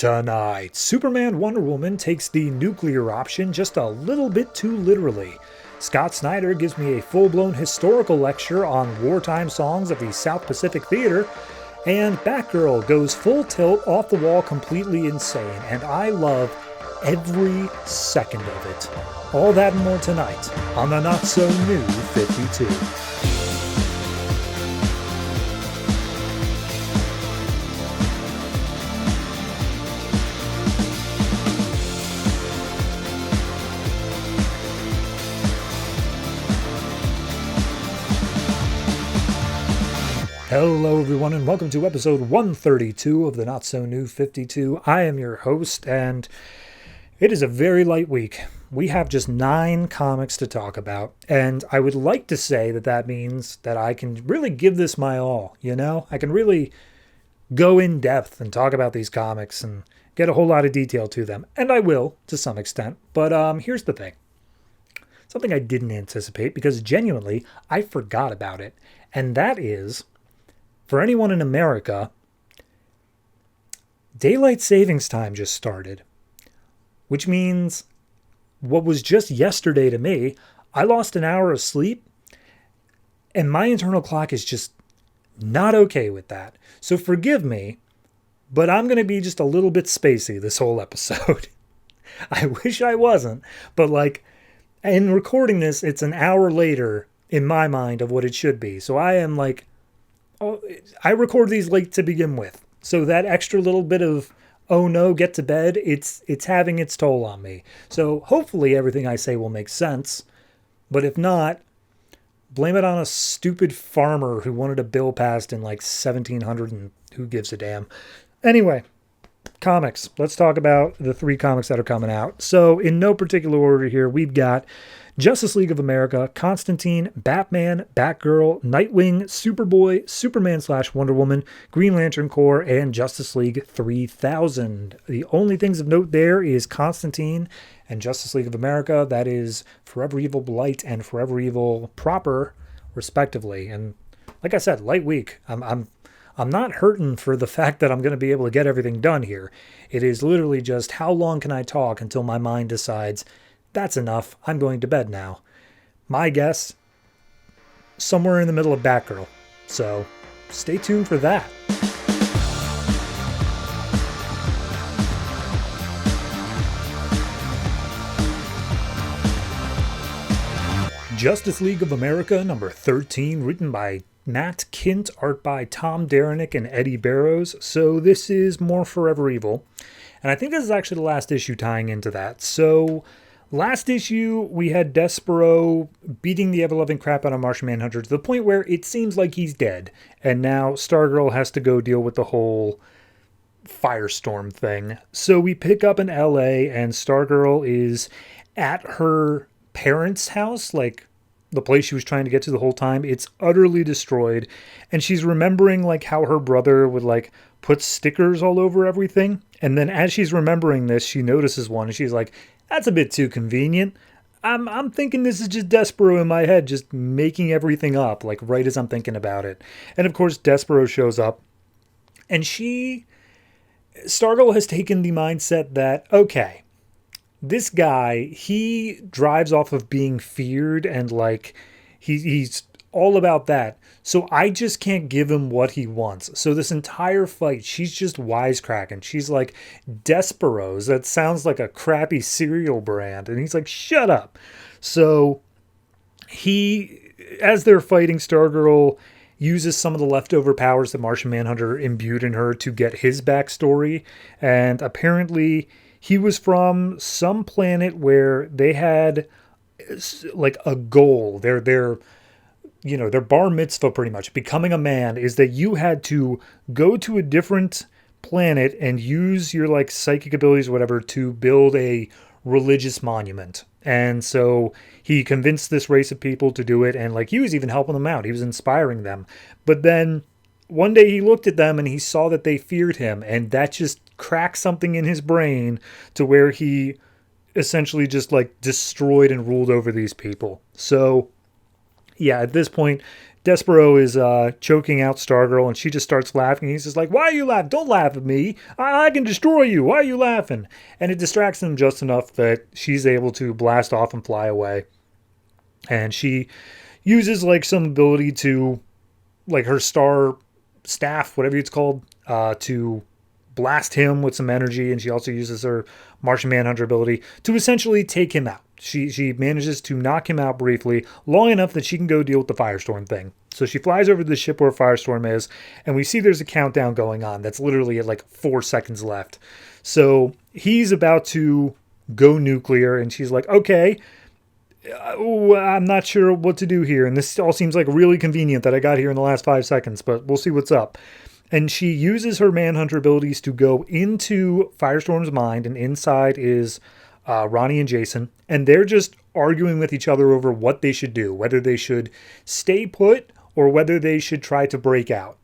Tonight, Superman Wonder Woman takes the nuclear option just a little bit too literally. Scott Snyder gives me a full-blown historical lecture on wartime songs of the South Pacific Theater, and Batgirl goes full tilt, off the wall, completely insane, and I love every second of it. All that and more tonight on the Not-So-New 52. Hello everyone and welcome to episode 132 of the Not So New 52. I am your host and it is a very light week. We have just 9 comics to talk about, and I would like to say that that means that I can really give this my all, you know? I can really go in depth and talk about these comics and get a whole lot of detail to them, and I will to some extent. But here's the thing. Something I didn't anticipate because genuinely I forgot about it, and that is, for anyone in America, daylight savings time just started, which means what was just yesterday to me, I lost an hour of sleep, and my internal clock is just not okay with that. So forgive me, but I'm going to be just a little bit spacey this whole episode. I wish I wasn't, but in recording this, it's an hour later in my mind of what it should be. So I am I record these late to begin with, so that extra little bit of, oh no, get to bed, it's having its toll on me. So hopefully everything I say will make sense, but if not, blame it on a stupid farmer who wanted a bill passed in 1700 and who gives a damn. Anyway, comics. Let's talk about the 3 comics that are coming out. So in no particular order here, we've got Justice League of America, Constantine, Batman, Batgirl, Nightwing, Superboy, Superman/Wonder Woman, Green Lantern Corps, and Justice League 3000. The only things of note there is Constantine and Justice League of America. That is Forever Evil Blight and Forever Evil Proper, respectively. And like I said, light week. I'm not hurting for the fact that I'm going to be able to get everything done here. It is literally just how long can I talk until my mind decides, that's enough, I'm going to bed now. My guess, somewhere in the middle of Batgirl. So stay tuned for that. Justice League of America number 13, written by Matt Kindt, art by Tom Derenick and Eddy Barrows. So this is more Forever Evil. And I think this is actually the last issue tying into that. So last issue, we had Despero beating the ever-loving crap out of Martian Manhunter to the point where it seems like he's dead. And now Stargirl has to go deal with the whole firestorm thing. So we pick up in LA and Stargirl is at her parents' house, the place she was trying to get to the whole time. It's utterly destroyed. And she's remembering how her brother would put stickers all over everything. And then as she's remembering this, she notices one and she's like, that's a bit too convenient. I'm thinking this is just Despero in my head, just making everything up, right as I'm thinking about it. And of course, Despero shows up. And Stargirl has taken the mindset that, okay, this guy, he drives off of being feared and he's all about that. So I just can't give him what he wants. So this entire fight, she's just wisecracking. She's like, Desperos, that sounds like a crappy cereal brand. And he's like, shut up. So as they're fighting, Stargirl uses some of the leftover powers that Martian Manhunter imbued in her to get his backstory. And apparently he was from some planet where they had a goal. Their bar mitzvah, pretty much, becoming a man, is that you had to go to a different planet and use your psychic abilities or whatever to build a religious monument. And so he convinced this race of people to do it, and he was even helping them out. He was inspiring them. But then one day he looked at them and he saw that they feared him, and that just cracked something in his brain to where he essentially just destroyed and ruled over these people. So yeah, at this point, Despero is choking out Stargirl, and she just starts laughing. He's just like, why are you laughing? Don't laugh at me. I can destroy you. Why are you laughing? And it distracts them just enough that she's able to blast off and fly away. And she uses like some ability to, like her star staff, whatever it's called, to blast him with some energy. And she also uses her Martian Manhunter ability to essentially take him out. She manages to knock him out briefly, long enough that she can go deal with the Firestorm thing. So she flies over to the ship where Firestorm is, and we see there's a countdown going on that's literally at like 4 seconds left. So he's about to go nuclear, and she's like, okay, I'm not sure what to do here. And this all seems like really convenient that I got here in the last 5 seconds, but we'll see what's up. And she uses her Manhunter abilities to go into Firestorm's mind, and inside is Ronnie and Jason, and they're just arguing with each other over what they should do, whether they should stay put or whether they should try to break out.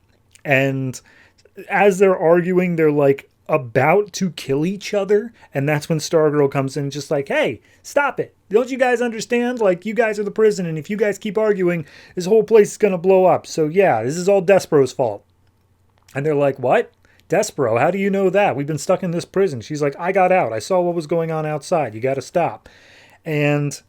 And as they're arguing, they're like about to kill each other, and that's when Stargirl comes in just like, hey, stop it. Don't you guys understand? Like, you guys are the prison, and if you guys keep arguing, this whole place is going to blow up. So yeah, this is all Despero's fault. And they're like, what? Despero, how do you know that? We've been stuck in this prison. She's like, I got out. I saw what was going on outside. You got to stop. And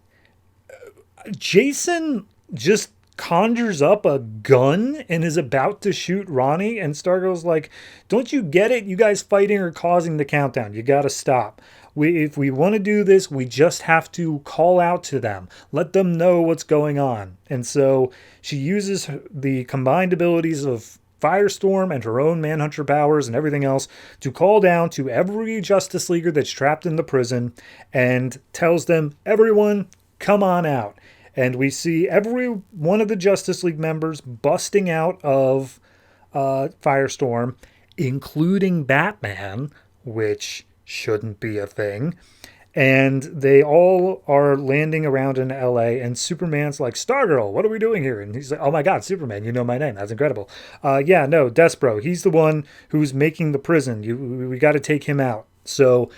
Jason just conjures up a gun and is about to shoot Ronnie. And Stargirl's like, don't you get it? You guys fighting are causing the countdown. You got to stop. If we want to do this, we just have to call out to them. Let them know what's going on. And so she uses the combined abilities of Firestorm and her own Manhunter powers and everything else to call down to every Justice Leaguer that's trapped in the prison and tells them, everyone, come on out. And we see every one of the Justice League members busting out of Firestorm, including Batman, which shouldn't be a thing. And they all are landing around in LA, and Superman's like, Stargirl, what are we doing here? And he's like, oh my God, Superman, you know my name. That's incredible. Yeah, no, Despero, he's the one who's making the prison. We got to take him out. So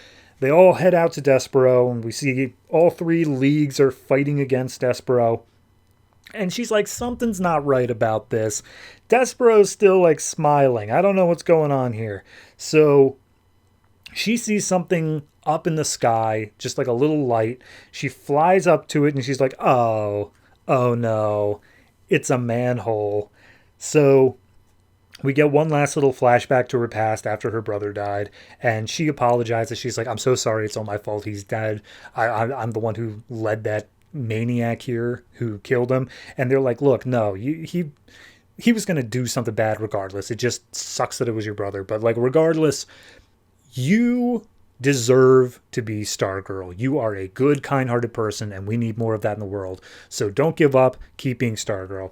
they all head out to Despero, and we see all 3 leagues are fighting against Despero. And she's like, something's not right about this. Despero's still like smiling. I don't know what's going on here. So she sees something up in the sky, just like a little light. She flies up to it and she's like, oh no, it's a manhole. So we get one last little flashback to her past after her brother died, and she apologizes. She's like, I'm so sorry, it's all my fault, he's dead. I'm the one who led that maniac here who killed him. And they're like, look, no, he was going to do something bad regardless. It just sucks that it was your brother. But like, regardless, you deserve to be Stargirl. You are a good, kind-hearted person, and we need more of that in the world. So don't give up. Keep being Stargirl.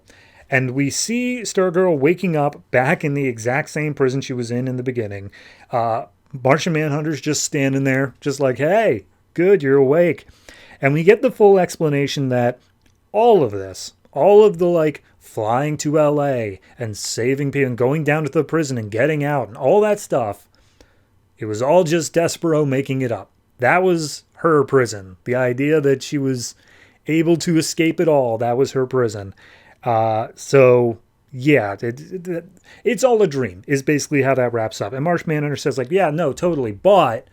And we see Stargirl waking up back in the exact same prison she was in the beginning. Martian Manhunter's just standing there, just like, hey, good, you're awake. And we get the full explanation that all of this, all of the like flying to LA and saving people and going down to the prison and getting out and all that stuff, it was all just Despero making it up. That was her prison. The idea that she was able to escape it all, that was her prison. So yeah, it's all a dream is basically how that wraps up. And Martian Manhunter says like, yeah, no, totally. But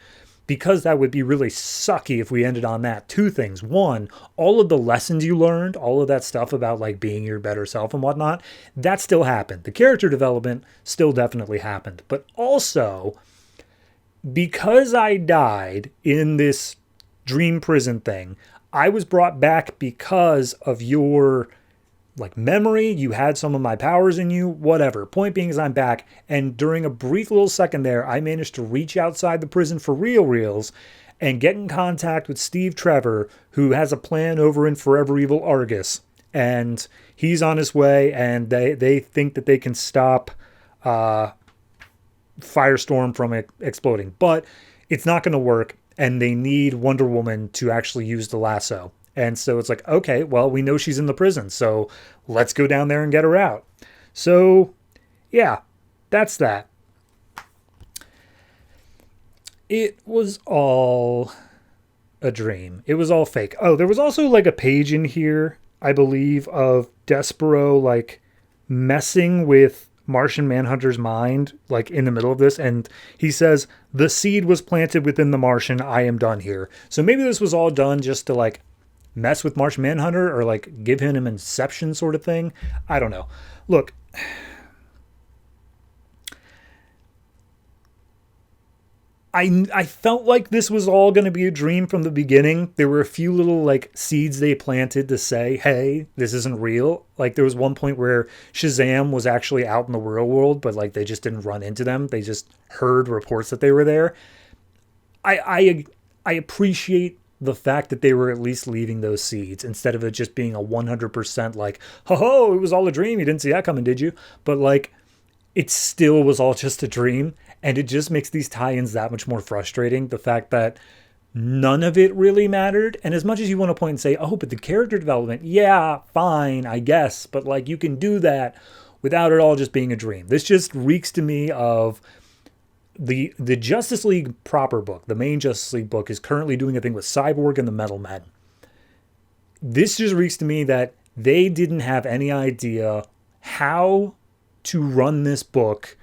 because that would be really sucky if we ended on that, 2 things. 1, all of the lessons you learned, all of that stuff about like being your better self and whatnot, that still happened. The character development still definitely happened. But also, because I died in this dream prison thing, I was brought back because of your like memory. You had some of my powers in you, whatever. Point being is I'm back. And during a brief little second there, I managed to reach outside the prison for reals and get in contact with Steve Trevor, who has a plan over in Forever Evil Argus. And he's on his way, and they think that they can stop Firestorm from exploding, but it's not going to work, and they need Wonder Woman to actually use the lasso. And so it's like, okay, well, we know she's in the prison, so let's go down there and get her out. So yeah, that's that. It was all a dream. It was all fake. Oh, there was also like a page in here, I believe, of Despero like messing with Martian Manhunter's mind, like in the middle of this, and he says, "The seed was planted within the Martian. I am done here." So maybe this was all done just to like mess with Martian Manhunter or like give him an inception sort of thing. I don't know. Look, I felt like this was all going to be a dream from the beginning. There were a few little like seeds they planted to say, hey, this isn't real. Like there was one point where Shazam was actually out in the real world, but like they just didn't run into them. They just heard reports that they were there. I appreciate the fact that they were at least leaving those seeds instead of it just being a 100% like, ho, it was all a dream. You didn't see that coming, did you? But like, it still was all just a dream. And it just makes these tie-ins that much more frustrating. The fact that none of it really mattered. And as much as you want to point and say, oh, but the character development, yeah, fine, I guess. But like, you can do that without it all just being a dream. This just reeks to me of the Justice League proper book. The main Justice League book is currently doing a thing with Cyborg and the Metal Men. This just reeks to me that they didn't have any idea how to run this book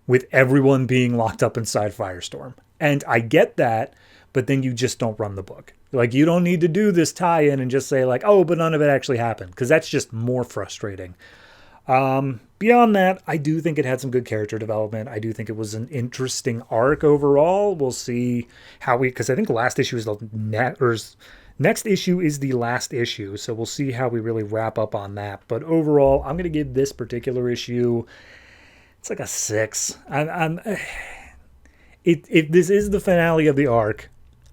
with everyone being locked up inside Firestorm. And I get that, but then you just don't run the book. Like, you don't need to do this tie-in and just say like, oh, but none of it actually happened, because that's just more frustrating. Beyond that, I do think it had some good character development. I do think it was an interesting arc overall. We'll see how because I think the last issue is next issue is the last issue, so we'll see how we really wrap up on that. But overall, I'm going to give this particular issue, it's like a 6. If this is the finale of the arc,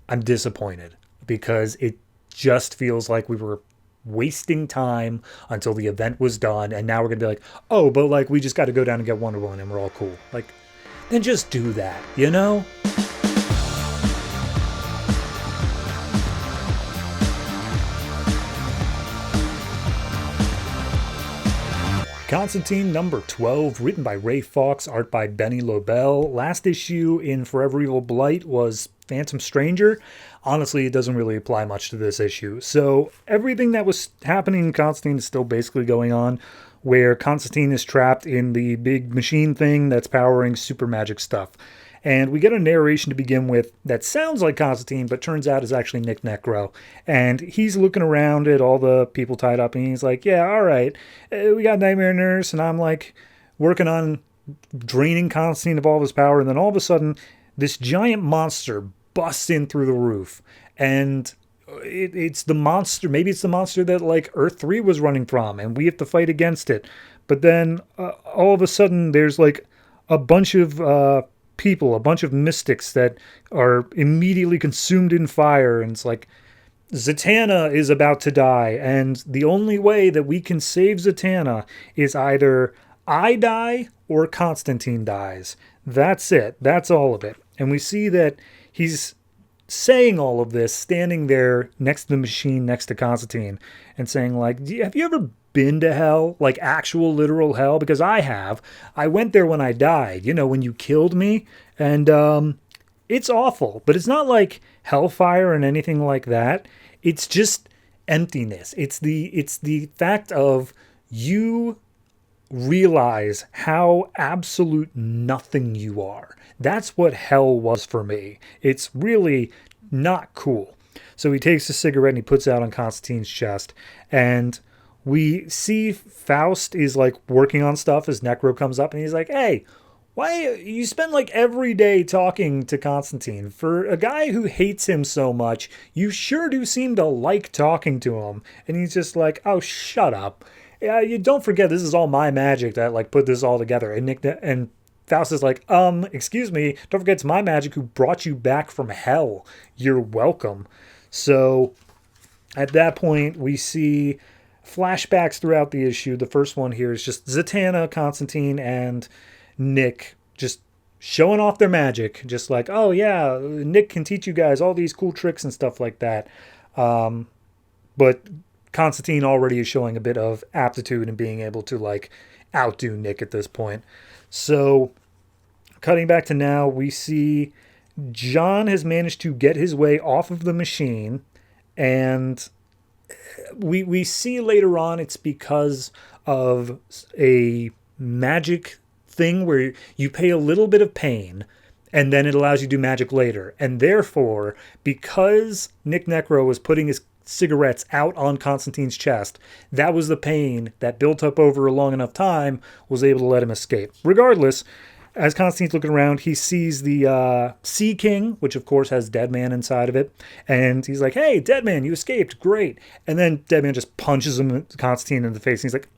I'm disappointed because it just feels like we were wasting time until the event was done, and now we're gonna be like, oh, but like we just got to go down and get Wonder Woman and we're all cool. Like, then just do that, you know? Constantine number 12, written by Ray Fawkes, art by Beni Lobel. Last issue in Forever Evil Blight was Phantom Stranger. Honestly, it doesn't really apply much to this issue. So everything that was happening in Constantine is still basically going on, where Constantine is trapped in the big machine thing that's powering super magic stuff. And we get a narration to begin with that sounds like Constantine, but turns out is actually Nick Necro. And he's looking around at all the people tied up, and he's like, yeah, all right, we got Nightmare Nurse, and I'm like working on draining Constantine of all of his power. And then all of a sudden, this giant monster busts in through the roof. And it's the monster, maybe it's the monster that like Earth 3 was running from, and we have to fight against it. But then all of a sudden, there's like a bunch of people, a bunch of mystics that are immediately consumed in fire, and it's like Zatanna is about to die, and the only way that we can save Zatanna is either I die or Constantine dies. That's it. That's all of it. And we see that he's saying all of this standing there next to the machine, next to Constantine, and saying like, have you ever been to hell? Like actual literal hell? Because I have. I went there when I died, you know, when you killed me. And it's awful. But it's not like hellfire and anything like that. It's just emptiness. It's the fact of you realize how absolute nothing you are. That's what hell was for me. It's really not cool. So he takes a cigarette and he puts it out on Constantine's chest, and we see Faust is like working on stuff as Necro comes up, and he's like, hey, why you spend like every day talking to Constantine? For a guy who hates him so much, you sure do seem to like talking to him. And he's just like, oh, shut up. Yeah, you don't forget this is all my magic that like put this all together. And Faust is like, excuse me, don't forget it's my magic who brought you back from hell. You're welcome. So at that point, we see flashbacks throughout the issue. The first one here is just Zatanna, Constantine, and Nick just showing off their magic. Just like, oh yeah, Nick can teach you guys all these cool tricks and stuff like that. But Constantine already is showing a bit of aptitude and being able to like outdo Nick at this point. So cutting back to now, we see John has managed to get his way off of the machine, and we see later on it's because of a magic thing where you pay a little bit of pain and then it allows you to do magic later. And therefore, because Nick Necro was putting his cigarettes out on Constantine's chest, that was the pain that built up over a long enough time, was able to let him escape. Regardless, as Constantine's looking around, he sees the Sea King, which of course has Deadman inside of it. And he's like, hey, Deadman, you escaped. Great. And then Deadman just punches him, Constantine, in the face. And he's like,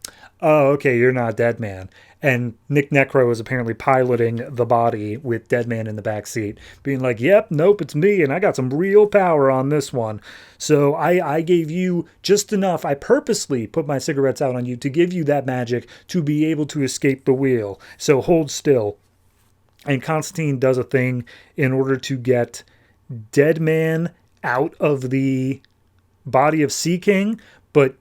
oh, okay, you're not Deadman. And Nick Necro is apparently piloting the body with Deadman in the back seat, being like, yep, nope, it's me, and I got some real power on this one. So I gave you just enough. I purposely put my cigarettes out on you to give you that magic to be able to escape the wheel. So hold still. And Constantine does a thing in order to get Deadman out of the body of Sea King, but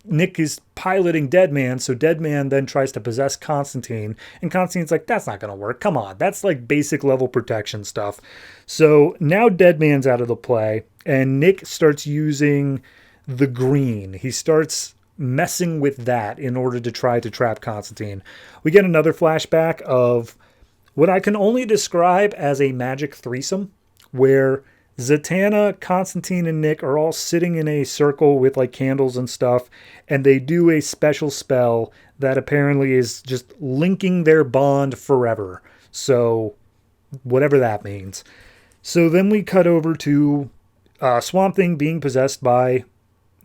Nick is piloting Deadman, so Deadman then tries to possess Constantine, and Constantine's like, that's not going to work. Come on, that's like basic level protection stuff. So now Deadman's out of the play, and Nick starts using the green. He starts messing with that in order to try to trap Constantine. We get another flashback of what I can only describe as a magic threesome, where Zatanna, Constantine, and Nick are all sitting in a circle with like candles and stuff, and they do a special spell that apparently is just linking their bond forever. So, whatever that means. So then we cut over to Swamp Thing being possessed by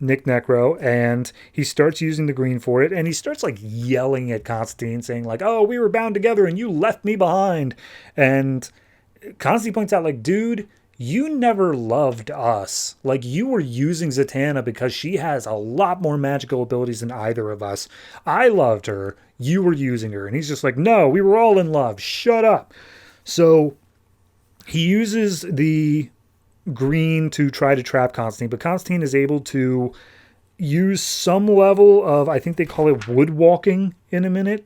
Nick Necro, and he starts using the green for it, and he starts like yelling at Constantine, saying like, oh, we were bound together and you left me behind. And Constantine points out like, dude, you never loved us. Like, you were using Zatanna because she has a lot more magical abilities than either of us. I loved her. You were using her. And he's just like, no, we were all in love. Shut up. So he uses the green to try to trap Constantine, but Constantine is able to use some level of, I think they call it wood walking in a minute.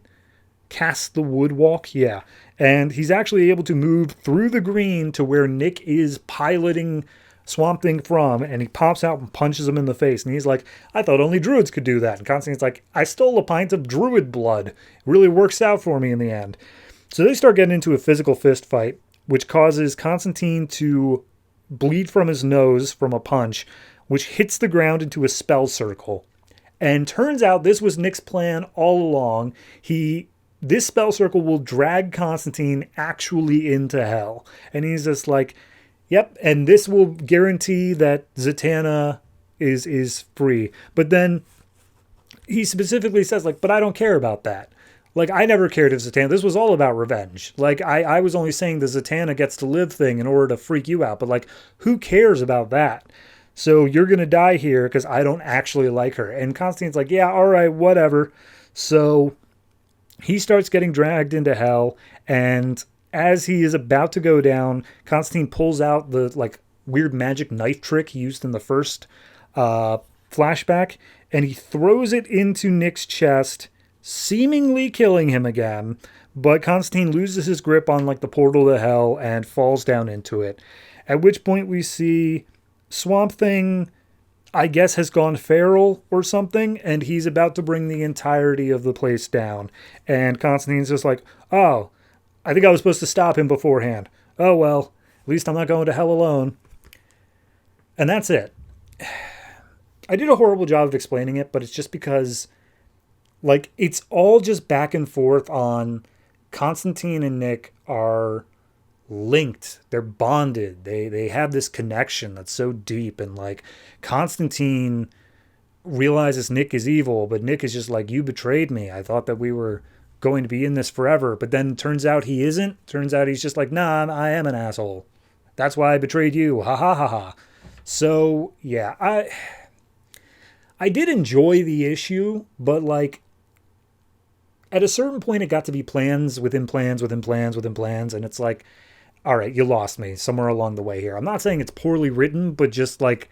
Cast the wood walk. Yeah. And he's actually able to move through the green to where Nick is piloting Swamp Thing from, and he pops out and punches him in the face. And he's like, I thought only druids could do that. And Constantine's like, I stole a pint of druid blood. It really works out for me in the end. So they start getting into a physical fist fight, which causes Constantine to bleed from his nose from a punch, which hits the ground into a spell circle. And turns out this was Nick's plan all along. This spell circle will drag Constantine actually into hell. And he's just like, yep, and this will guarantee that Zatanna is free. But then he specifically says, like, but I don't care about that. Like, I never cared if Zatanna, this was all about revenge. Like, I was only saying the Zatanna gets to live thing in order to freak you out. But, like, who cares about that? So you're going to die here because I don't actually like her. And Constantine's like, yeah, all right, whatever. So he starts getting dragged into hell, and as he is about to go down, Constantine pulls out the like weird magic knife trick he used in the first flashback, and he throws it into Nick's chest, seemingly killing him again. But Constantine loses his grip on like the portal to hell and falls down into it. At which point we see Swamp Thing, I guess, has gone feral or something, and he's about to bring the entirety of the place down. And Constantine's just like, oh, I think I was supposed to stop him beforehand. Oh, well, at least I'm not going to hell alone. And that's it. I did a horrible job of explaining it, but it's just because, like, it's all just back and forth on Constantine and Nick are linked, they're bonded, they have this connection that's so deep, and like Constantine realizes Nick is evil, but Nick is just like, you betrayed me, I thought that we were going to be in this forever, but then turns out he isn't. Turns out he's just like, nah, I am an asshole, that's why I betrayed you, ha ha ha ha. So yeah, I did enjoy the issue, but like at a certain point it got to be plans within plans within plans within plans, and it's like, all right, you lost me somewhere along the way here. I'm not saying it's poorly written, but just like,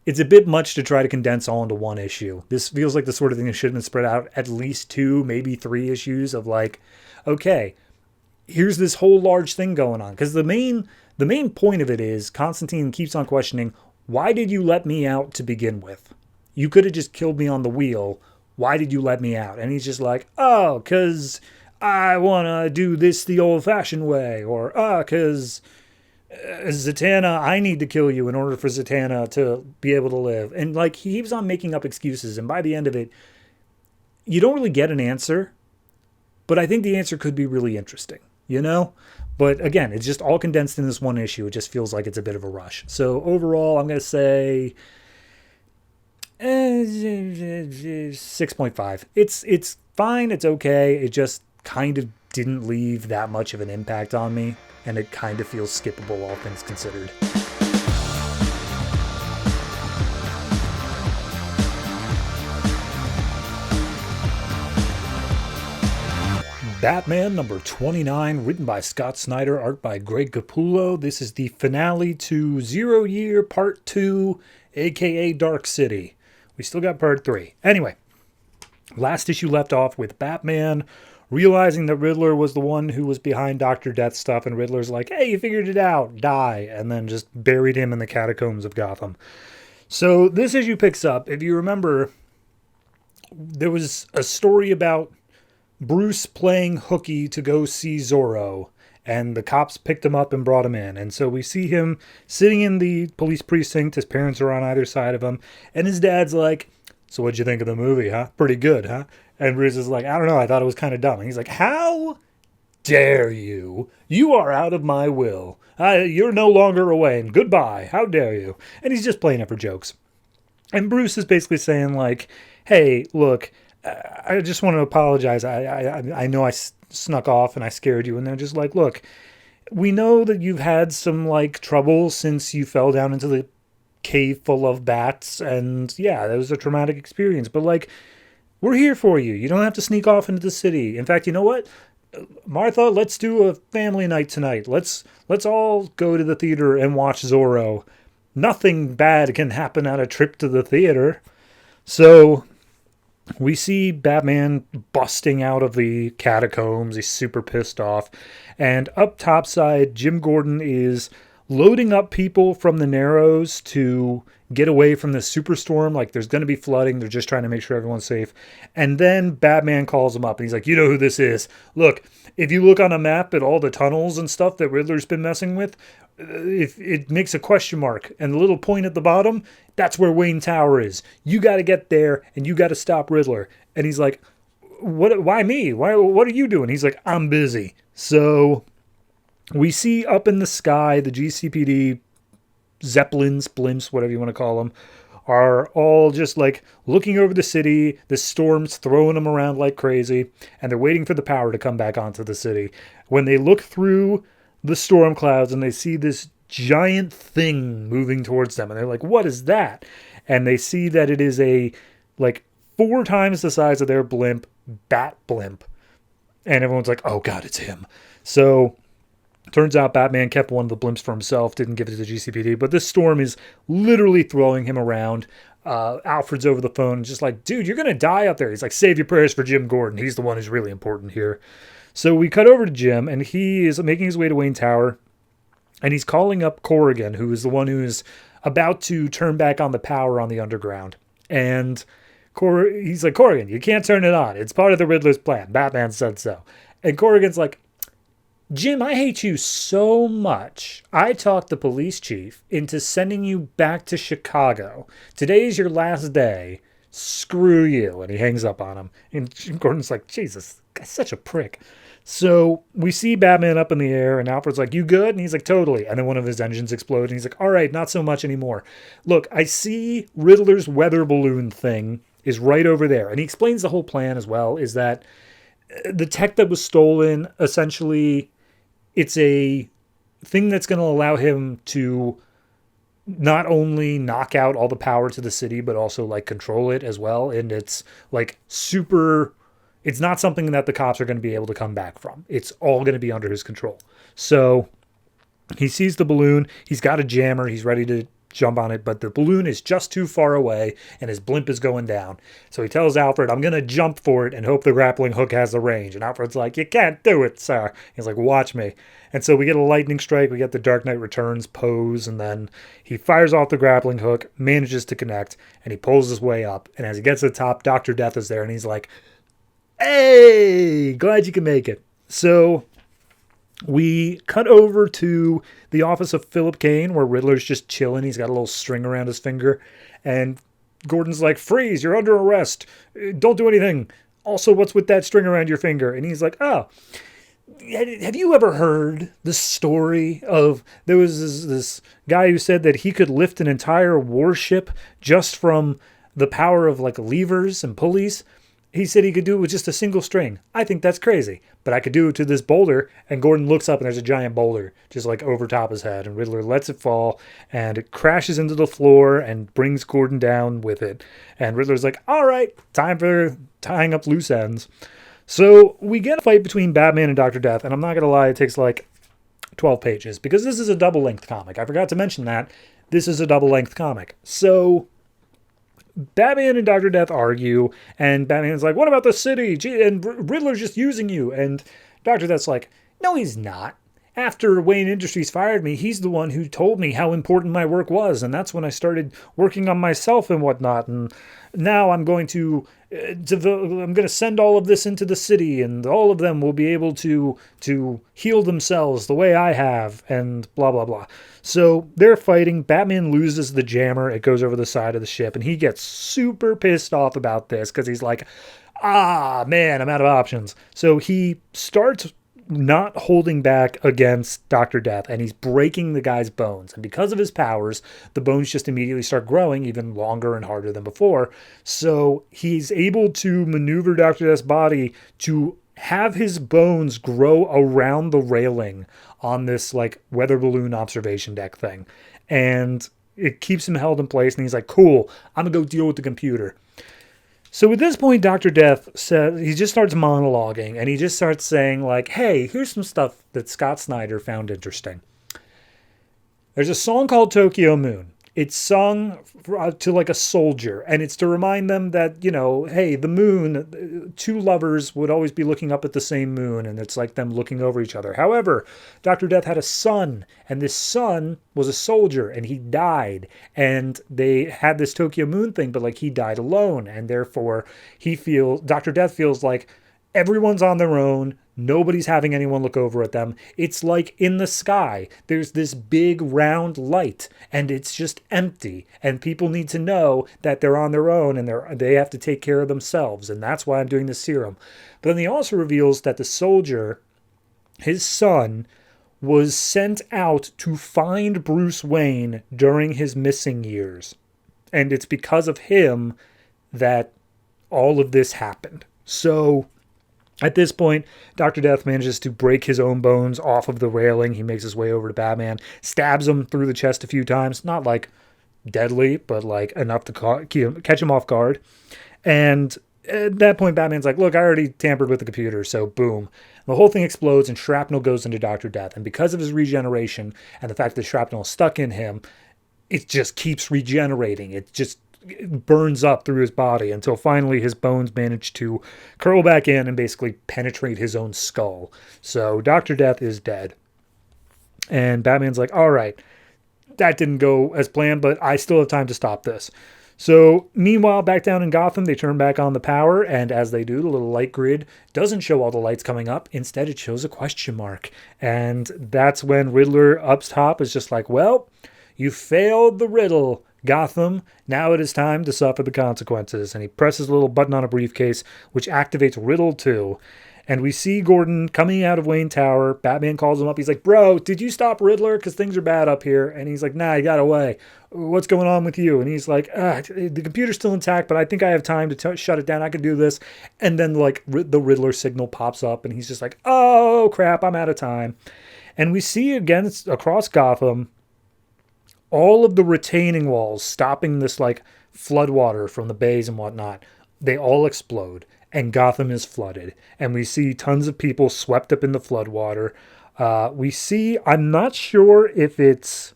it's a bit much to try to condense all into one issue. This feels like the sort of thing that should have been spread out at least 2, maybe 3 issues of like, okay, here's this whole large thing going on. Because the main point of it is Constantine keeps on questioning, why did you let me out to begin with? You could have just killed me on the wheel. Why did you let me out? And he's just like, oh, because I want to do this the old-fashioned way. Or, because Zatanna, I need to kill you in order for Zatanna to be able to live. And, like, he keeps on making up excuses. And by the end of it, you don't really get an answer. But I think the answer could be really interesting, you know? But again, it's just all condensed in this one issue. It just feels like it's a bit of a rush. So overall, I'm going to say 6.5. It's fine. It's okay. It just kind of didn't leave that much of an impact on me. And it kind of feels skippable, all things considered. Batman number 29, written by Scott Snyder, art by Greg Capullo. This is the finale to 0 Year Part 2, aka Dark City. We still got Part 3. Anyway, last issue left off with Batman realizing that Riddler was the one who was behind Dr. Death stuff, and Riddler's like, hey, you figured it out, die, and then just buried him in the catacombs of Gotham. So this issue picks up. If you remember, there was a story about Bruce playing hooky to go see Zorro, and the cops picked him up and brought him in. And so we see him sitting in the police precinct. His parents are on either side of him, and his dad's like, so what'd you think of the movie, huh? Pretty good, huh? And Bruce is like, I don't know, I thought it was kind of dumb. And he's like, how dare you? You are out of my will. You're no longer away, and goodbye. How dare you? And he's just playing it for jokes. And Bruce is basically saying, like, hey, look, I just want to apologize. I know I snuck off and I scared you. And they're just like, look, we know that you've had some, like, trouble since you fell down into the cave full of bats. And, yeah, that was a traumatic experience. But, like, we're here for you. You don't have to sneak off into the city. In fact, you know what? Martha, let's do a family night tonight. Let's all go to the theater and watch Zorro. Nothing bad can happen at a trip to the theater. So we see Batman busting out of the catacombs. He's super pissed off. And up topside, Jim Gordon is loading up people from the Narrows to get away from the superstorm. Like, there's going to be flooding. They're just trying to make sure everyone's safe. And then Batman calls him up and he's like, you know who this is. Look, if you look on a map at all the tunnels and stuff that Riddler's been messing with, if it makes a question mark and the little point at the bottom, that's where Wayne Tower is. You got to get there and you got to stop Riddler. And he's like, what? Why me? What are you doing? He's like, I'm busy. So we see up in the sky, the GCPD Zeppelins, blimps, whatever you want to call them, are all just like looking over the city. The storm's throwing them around like crazy, and they're waiting for the power to come back onto the city. When they look through the storm clouds and they see this giant thing moving towards them, and they're like, what is that? And they see that it is a, like, 4 times the size of their blimp, bat blimp. And everyone's like, oh god, it's him. So turns out Batman kept one of the blimps for himself, didn't give it to the GCPD, but this storm is literally throwing him around. Alfred's over the phone, just like, dude, you're going to die up there. He's like, save your prayers for Jim Gordon. He's the one who's really important here. So we cut over to Jim, and he is making his way to Wayne Tower, and he's calling up Corrigan, who is the one who is about to turn back on the power on the underground. And he's like, Corrigan, you can't turn it on. It's part of the Riddler's plan. Batman said so. And Corrigan's like, Jim, I hate you so much. I talked the police chief into sending you back to Chicago. Today's your last day. Screw you. And he hangs up on him. And Jim Gordon's like, Jesus, guy's such a prick. So we see Batman up in the air, and Alfred's like, you good? And he's like, totally. And then one of his engines explodes, and he's like, all right, not so much anymore. Look, I see Riddler's weather balloon thing is right over there. And he explains the whole plan as well, is that the tech that was stolen, essentially, it's a thing that's going to allow him to not only knock out all the power to the city, but also, like, control it as well. And it's, like, super... It's not something that the cops are going to be able to come back from. It's all going to be under his control. So he sees the balloon. He's got a jammer. He's ready to jump on it, but the balloon is just too far away and his blimp is going down. So he tells Alfred, I'm going to jump for it and hope the grappling hook has the range. And Alfred's like, you can't do it, sir. He's like, watch me. And so we get a lightning strike, we get the Dark Knight Returns pose, and then he fires off the grappling hook, manages to connect, and he pulls his way up. And as he gets to the top, Dr. Death is there, and he's like, hey, glad you can make it. So we cut over to the office of Philip Kane, where Riddler's just chilling. He's got a little string around his finger, and Gordon's like, freeze, you're under arrest. Don't do anything. Also, what's with that string around your finger? And he's like, oh, have you ever heard the story of, there was this guy who said that he could lift an entire warship just from the power of like levers and pulleys? He said he could do it with just a single string. I think that's crazy, but I could do it to this boulder. And Gordon looks up and there's a giant boulder just like over top his head, and Riddler lets it fall and it crashes into the floor and brings Gordon down with it. And Riddler's like, all right, time for tying up loose ends. So we get a fight between Batman and Dr. Death, and I'm not going to lie, it takes like 12 pages because this is a double-length comic. I forgot to mention that. This is a double-length comic. So Batman and Dr. Death argue, and Batman's like, what about the city? Gee, and Riddler's just using you. And Dr. Death's like, no, he's not. After Wayne Industries fired me, he's the one who told me how important my work was, and that's when I started working on myself and whatnot. And now I'm going to send all of this into the city, and all of them will be able to heal themselves the way I have, and blah, blah, blah. So they're fighting. Batman loses the jammer. It goes over the side of the ship, and he gets super pissed off about this because he's like, ah, man, I'm out of options. So he starts not holding back against Dr. Death, and he's breaking the guy's bones. And because of his powers, the bones just immediately start growing even longer and harder than before. So he's able to maneuver Dr. Death's body to have his bones grow around the railing on this like weather balloon observation deck thing. And it keeps him held in place, and he's like, cool, I'm gonna go deal with the computer. So at this point, Dr. Death says, he just starts monologuing, and he just starts saying like, hey, here's some stuff that Scott Snyder found interesting. There's a song called Tokyo Moon. It's sung to like a soldier, and it's to remind them that, you know, hey, the moon, two lovers would always be looking up at the same moon, and it's like them looking over each other. However, Dr. Death had a son, and this son was a soldier, and he died, and they had this Tokyo Moon thing, but like he died alone, and therefore Dr. Death feels like everyone's on their own. Nobody's having anyone look over at them. It's like in the sky, there's this big round light, and it's just empty. And people need to know that they're on their own, and they have to take care of themselves. And that's why I'm doing this serum. But then he also reveals that the soldier, his son, was sent out to find Bruce Wayne during his missing years. And it's because of him that all of this happened. So at this point, Dr. Death manages to break his own bones off of the railing. He makes his way over to Batman, stabs him through the chest a few times. Not like deadly, but like enough to catch him off guard. And at that point, Batman's like, look, I already tampered with the computer, so boom. The whole thing explodes and shrapnel goes into Dr. Death. And because of his regeneration and the fact that shrapnel is stuck in him, it just keeps regenerating. It just burns up through his body until finally his bones manage to curl back in and basically penetrate his own skull. So Dr. Death is dead. And Batman's like, all right, that didn't go as planned, but I still have time to stop this. So meanwhile, back down in Gotham, they turn back on the power, and as they do, the little light grid doesn't show all the lights coming up. Instead, it shows a question mark. And that's when Riddler up top is just like, well, you failed the riddle, Gotham. Now it is time to suffer the consequences. And he presses a little button on a briefcase, which activates Riddle 2. And we see Gordon coming out of Wayne Tower. Batman calls him up. He's like, bro, did you stop Riddler? Because things are bad up here. And he's like, nah, he got away. What's going on with you? And he's like, the computer's still intact, but I think I have time to shut it down. I can do this. And then like the Riddler signal pops up, and he's just like, oh, crap, I'm out of time. And we see again across Gotham, all of the retaining walls stopping this like floodwater from the bays and whatnot, they all explode, and Gotham is flooded. And we see tons of people swept up in the floodwater. We see, I'm not sure if it's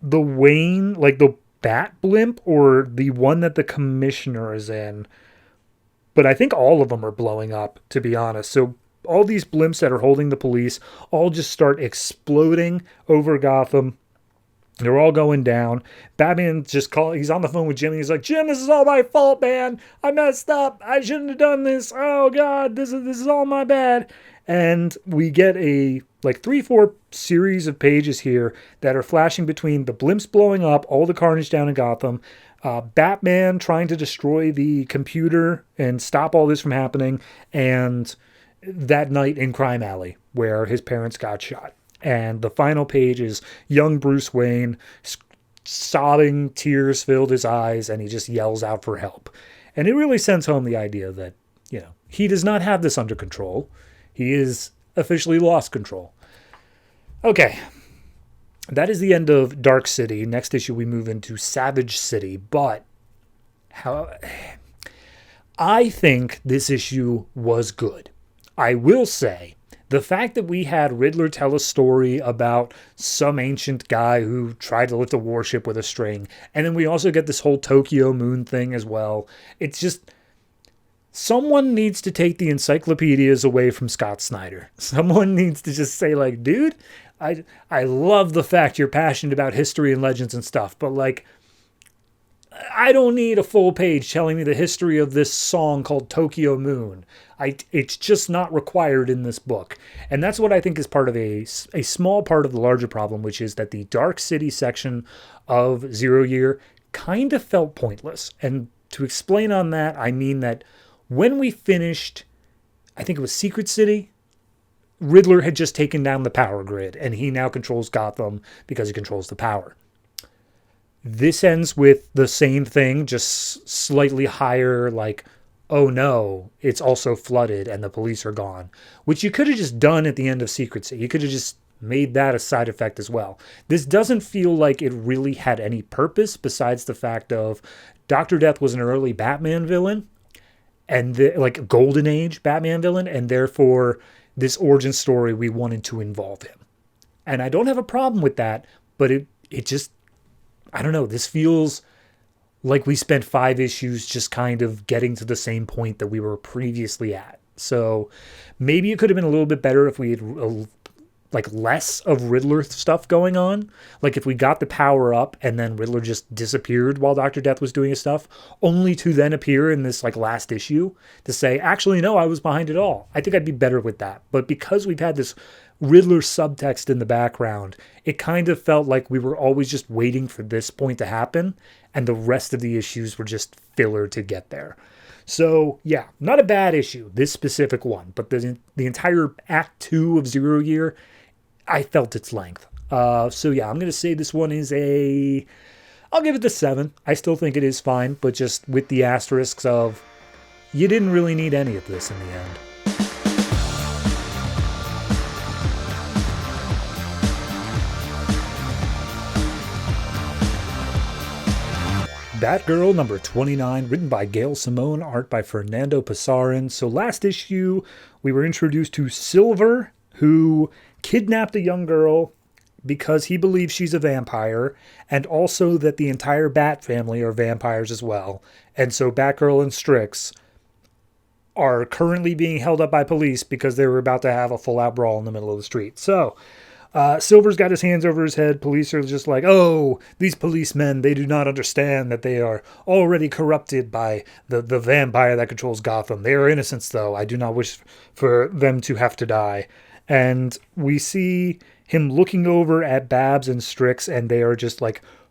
the Wayne, like the Bat blimp or the one that the commissioner is in. But I think all of them are blowing up, to be honest. So all these blimps that are holding the police all just start exploding over Gotham. They're all going down. Batman he's on the phone with Jim, and he's like, Jim, this is all my fault, man. I messed up. I shouldn't have done this. Oh, God, this is all my bad. And we get a 3-4 series of pages here that are flashing between the blimps blowing up, all the carnage down in Gotham, Batman trying to destroy the computer and stop all this from happening, and that night in Crime Alley where his parents got shot. And the final page is young Bruce Wayne sobbing, tears filled his eyes, and he just yells out for help. And it really sends home the idea that, he does not have this under control. He is officially lost control. Okay. That is the end of Dark City. Next issue, we move into Savage City. But I think this issue was good. I will say, the fact that we had Riddler tell a story about some ancient guy who tried to lift a warship with a string, and then we also get this whole Tokyo Moon thing as well. It's just, someone needs to take the encyclopedias away from Scott Snyder. Someone needs to just say, like, dude, I love the fact you're passionate about history and legends and stuff, but I don't need a full page telling me the history of this song called Tokyo Moon. It's just not required in this book. And that's what I think is part of a small part of the larger problem, which is that the Dark City section of Zero Year kind of felt pointless. And to explain on that, I mean that when we finished, I think it was Secret City, Riddler had just taken down the power grid, and he now controls Gotham because he controls the power. This ends with the same thing, just slightly higher, oh no, it's also flooded and the police are gone. Which you could have just done at the end of Secret City. You could have just made that a side effect as well. This doesn't feel like it really had any purpose besides the fact of Dr. Death was an early Batman villain, and Golden Age Batman villain, and therefore this origin story, we wanted to involve him. And I don't have a problem with that, but it just, I don't know, this feels like we spent 5 issues just kind of getting to the same point that we were previously at. So maybe it could have been a little bit better if we had less of Riddler stuff going on. Like if we got the power up and then Riddler just disappeared while Dr. Death was doing his stuff, only to then appear in this last issue to say, actually, no, I was behind it all. I think I'd be better with that. But because we've had this Riddler subtext in the background, it kind of felt like we were always just waiting for this point to happen, and the rest of the issues were just filler to get there. So, yeah, not a bad issue, this specific one, but the entire Act 2 of Zero Year, I felt its length. So, yeah, I'm going to say this one is I'll give it the 7. I still think it is fine, but just with the asterisks of, you didn't really need any of this in the end. Batgirl number 29, written by Gail Simone, art by Fernando Pasarin. So last issue, we were introduced to Silver, who kidnapped a young girl because he believes she's a vampire, and also that the entire Bat family are vampires as well. And so Batgirl and Strix are currently being held up by police because they were about to have a full-out brawl in the middle of the street. So Silver's got his hands over his head. Police are just like, oh, these policemen, they do not understand that they are already corrupted by the vampire that controls Gotham. They are innocents, though. I do not wish for them to have to die. And we see him looking over at Babs and Strix, and they are just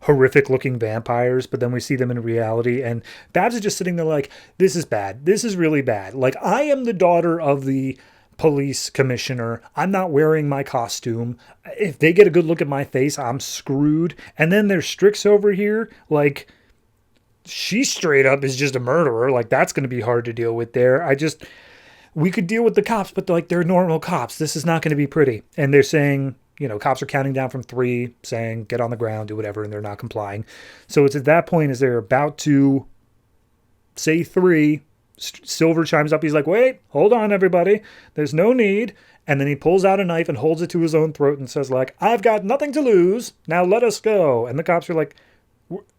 horrific-looking vampires, but then we see them in reality, and Babs is just sitting there like, this is bad. This is really bad. I am the daughter of the police commissioner. I'm not wearing my costume. If they get a good look at my face, I'm screwed. And then there's Strix over here. She straight up is just a murderer. That's going to be hard to deal with there. We could deal with the cops, but they're normal cops. This is not going to be pretty. And they're saying, cops are counting down from 3, saying, get on the ground, do whatever, and they're not complying. So it's at that point as they're about to say 3, Silver chimes up. He's like, wait, hold on, everybody. There's no need. And then he pulls out a knife and holds it to his own throat and says, like, I've got nothing to lose. Now let us go. And the cops are like,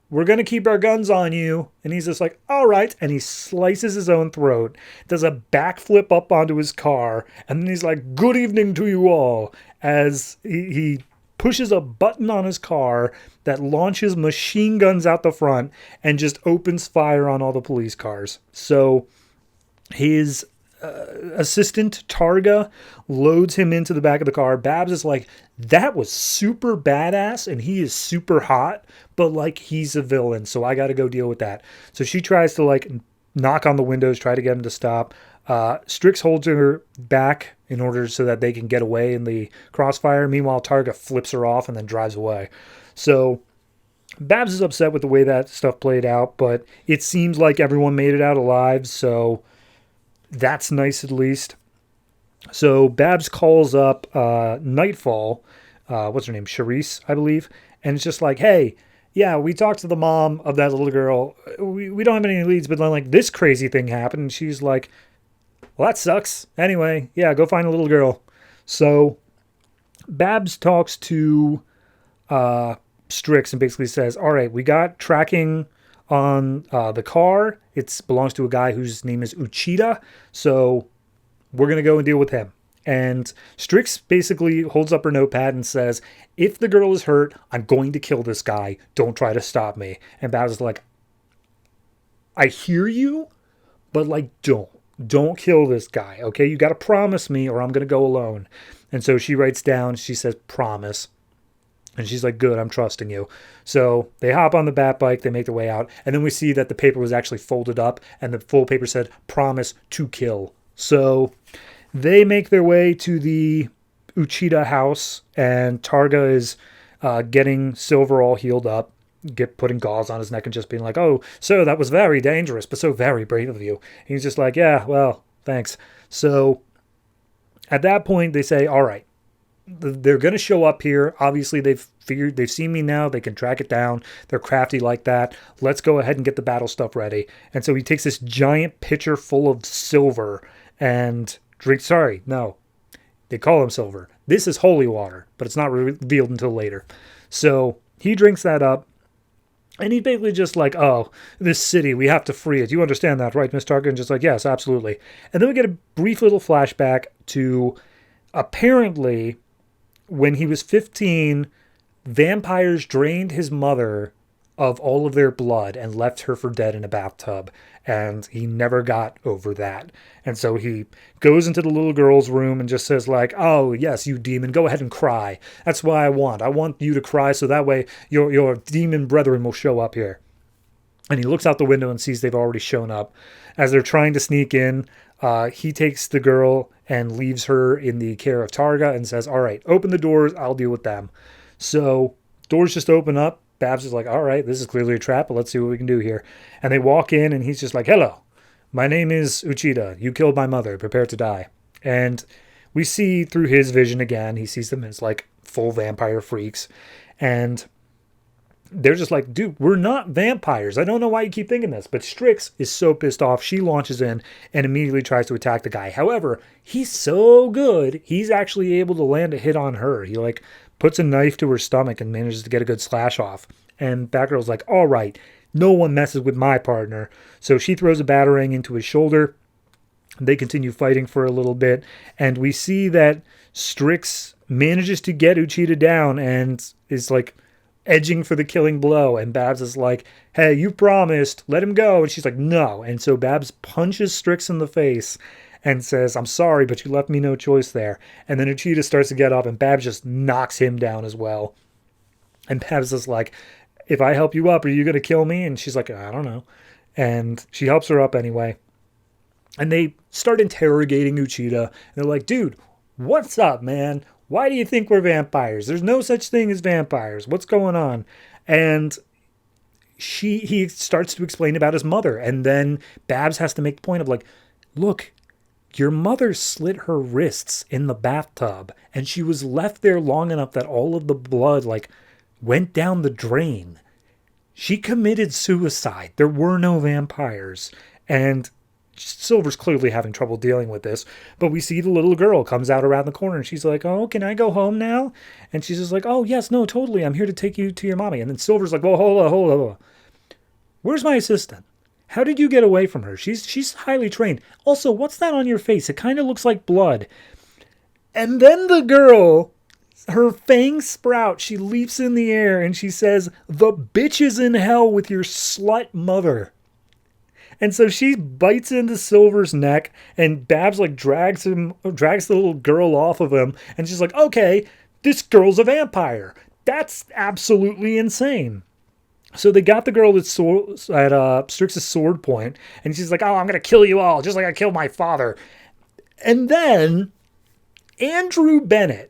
we're going to keep our guns on you. And he's just like, all right. And he slices his own throat, does a backflip up onto his car. And then he's like, good evening to you all. As he pushes a button on his car that launches machine guns out the front and just opens fire on all the police cars. So his assistant Targa loads him into the back of the car. Babs is like, that was super badass and he is super hot, but like he's a villain, so I got to go deal with that. So she tries to like knock on the windows, try to get him to stop. Strix holds her back in order so that they can get away in the crossfire. Meanwhile, Targa flips her off and then drives away. So Babs is upset with the way that stuff played out, but it seems like everyone made it out alive, so that's nice at least. So Babs calls up Nightfall, what's her name, Charisse, I believe, and it's just like, hey, yeah, we talked to the mom of that little girl. We don't have any leads, but then like this crazy thing happened, and she's like, well, that sucks. Anyway, yeah, go find a little girl. So Babs talks to Strix and basically says, all right, we got tracking on the car. It belongs to a guy whose name is Uchida, so we're going to go and deal with him. And Strix basically holds up her notepad and says, if the girl is hurt, I'm going to kill this guy. Don't try to stop me. And Babs is like, I hear you, but like, don't kill this guy, okay? You got to promise me or I'm going to go alone. And so she writes down, she says, promise. And she's like, good, I'm trusting you. So they hop on the bat bike, they make their way out, and then we see that the paper was actually folded up, and the full paper said, promise to kill. So they make their way to the Uchida house, and Targa is getting Silver all healed up, putting gauze on his neck and just being like, oh, sir, that was very dangerous, but so very brave of you. And he's just like, yeah, well, thanks. So at that point, they say, all right, they're going to show up here. Obviously, they've seen me now. They can track it down. They're crafty like that. Let's go ahead and get the battle stuff ready. And so he takes this giant pitcher full of silver and drinks. Sorry, no. They call him silver. This is holy water, but it's not revealed until later. So he drinks that up. And he's basically just like, oh, this city, we have to free it. You understand that, right, Miss Tarkin? And just like, yes, absolutely. And then we get a brief little flashback to apparently when he was 15, vampires drained his mother of all of their blood and left her for dead in a bathtub. And he never got over that. And so he goes into the little girl's room and just says like, oh, yes, you demon, go ahead and cry. That's what I want. I want you to cry so that way your demon brethren will show up here. And he looks out the window and sees they've already shown up. As they're trying to sneak in, he takes the girl and leaves her in the care of Targa and says, all right, open the doors. I'll deal with them. So doors just open up. Babs is like, all right, this is clearly a trap, but let's see what we can do here. And they walk in and he's just like, hello, my name is Uchida. You killed my mother. Prepare to die. And we see through his vision again, he sees them as like full vampire freaks. And they're just like, dude, we're not vampires. I don't know why you keep thinking this. But Strix is so pissed off. She launches in and immediately tries to attack the guy. However, he's so good. He's actually able to land a hit on her. He like puts a knife to her stomach and manages to get a good slash off. And Batgirl's like, all right, no one messes with my partner. So she throws a batarang into his shoulder. They continue fighting for a little bit. And we see that Strix manages to get Uchida down and is like edging for the killing blow. And Babs is like, hey, you promised, let him go. And she's like, no. And so Babs punches Strix in the face and says, I'm sorry, but you left me no choice there. And then Uchida starts to get up and Babs just knocks him down as well. And Babs is like, if I help you up, are you going to kill me? And she's like, I don't know. And she helps her up anyway. And they start interrogating Uchida. And they're like, dude, what's up, man? Why do you think we're vampires? There's no such thing as vampires. What's going on? And he starts to explain about his mother. And then Babs has to make the point of like, look, your mother slit her wrists in the bathtub. And she was left there long enough that all of the blood like went down the drain. She committed suicide. There were no vampires. And Silver's clearly having trouble dealing with this, but we see the little girl comes out around the corner and she's like, oh, can I go home now? And she's just like, oh, yes, no, totally. I'm here to take you to your mommy. And then Silver's like, well, hold on. Where's my assistant? How did you get away from her? She's highly trained. Also, what's that on your face? It kind of looks like blood. And then the girl, her fangs sprout. She leaps in the air and she says, the bitch is in hell with your slut mother. And so she bites into Silver's neck, and Babs like drags the little girl off of him, and she's like, okay, this girl's a vampire. That's absolutely insane. So they got the girl at Strix's sword point, and she's like, oh, I'm going to kill you all, just like I killed my father. And then Andrew Bennett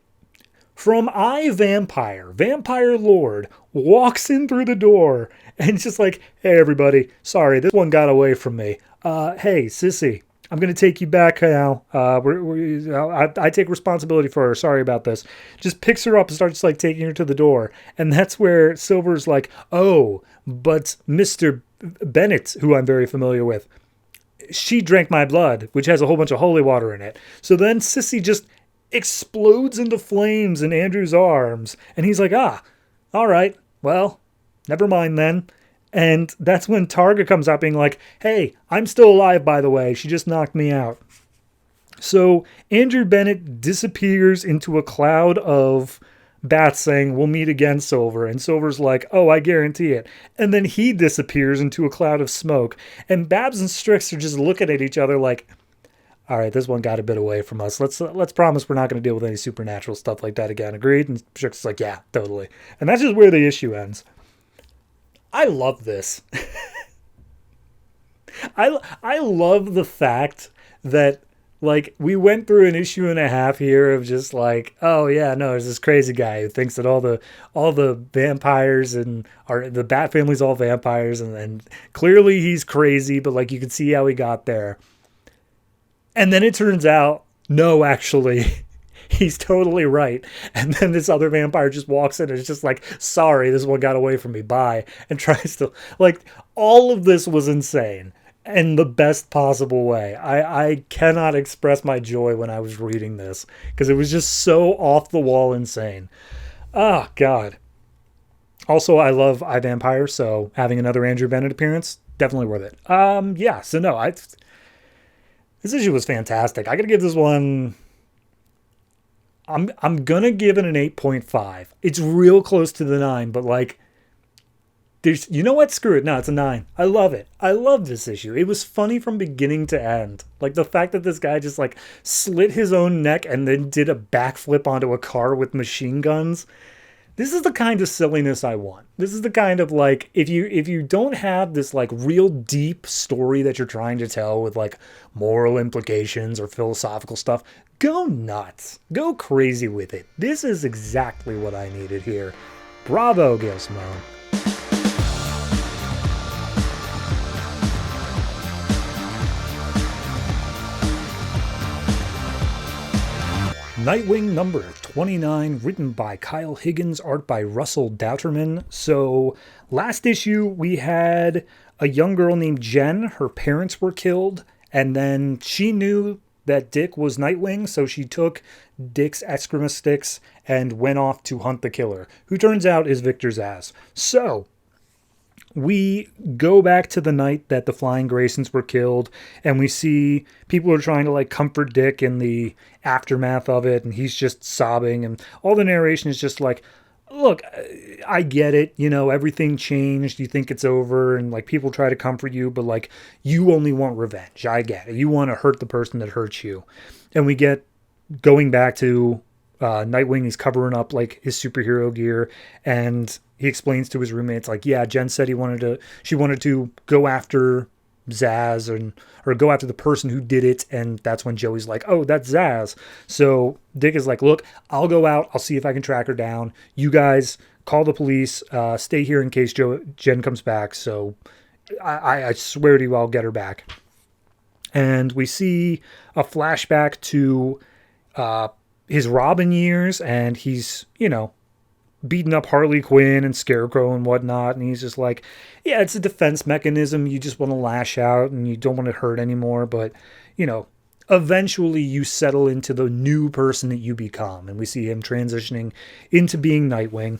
from Vampire Lord, walks in through the door and just like, hey, everybody, sorry, this one got away from me. Hey, sissy, I'm going to take you back now. I take responsibility for her. Sorry about this. Just picks her up and starts like taking her to the door. And that's where Silver's like, oh, but Mr. Bennett, who I'm very familiar with, she drank my blood, which has a whole bunch of holy water in it. So then Sissy just explodes into flames in Andrew's arms. And he's like, all right, well, never mind then. And that's when Targa comes out being like, hey, I'm still alive, by the way. She just knocked me out. So Andrew Bennett disappears into a cloud of bats saying, we'll meet again, Silver. And Silver's like, oh, I guarantee it. And then he disappears into a cloud of smoke. And Babs and Strix are just looking at each other like, all right, this one got a bit away from us. Let's promise we're not going to deal with any supernatural stuff like that again. Agreed? And Strix is like, yeah, totally. And that's just where the issue ends. I love this. I love the fact that, like, we went through an issue and a half here of just like, oh yeah, no, there's this crazy guy who thinks that all the vampires and the Bat family's all vampires, and clearly he's crazy, but like you can see how he got there. And then it turns out, no, actually, he's totally right. And then this other vampire just walks in and is just like, sorry, this one got away from me, bye. And tries to, like, all of this was insane in the best possible way. I cannot express my joy when I was reading this because it was just so off the wall insane. Oh, God. Also, I love iVampire, so having another Andrew Bennett appearance, definitely worth it. Yeah, so no, this issue was fantastic. I gotta give this one, I'm gonna give it an 8.5. It's real close to the 9, but like, you know what? Screw it. No, it's a 9. I love it. I love this issue. It was funny from beginning to end. Like the fact that this guy just like slit his own neck and then did a backflip onto a car with machine guns. This is the kind of silliness I want. This is the kind of like, if you don't have this like real deep story that you're trying to tell with like moral implications or philosophical stuff, go nuts. Go crazy with it. This is exactly what I needed here. Bravo, Gail Simone. Nightwing number 29, written by Kyle Higgins, art by Russell Dauterman. So last issue we had a young girl named Jen. Her parents were killed, and then she knew that Dick was Nightwing, so she took Dick's excrement sticks and went off to hunt the killer, who turns out is Victor Zsasz. So we go back to the night that the Flying Graysons were killed, and we see people are trying to like comfort Dick in the aftermath of it, and he's just sobbing, and all the narration is just like, look, I get it, you know, everything changed, you think it's over, and like people try to comfort you, but like you only want revenge. I get it. You want to hurt the person that hurts you. And we get going back to Nightwing. He's covering up like his superhero gear, and he explains to his roommates like, yeah, Jen said she wanted to go after Zsasz or go after the person who did it, and that's when Joey's like, oh, that's Zsasz. So Dick is like, look, I'll go out, I'll see if I can track her down. You guys call the police, stay here in case Jen comes back. So I swear to you, I'll get her back. And we see a flashback to his Robin years, and he's, you know, beating up Harley Quinn and Scarecrow and whatnot. And he's just like, yeah, it's a defense mechanism. You just want to lash out and you don't want to hurt anymore. But, eventually you settle into the new person that you become. And we see him transitioning into being Nightwing.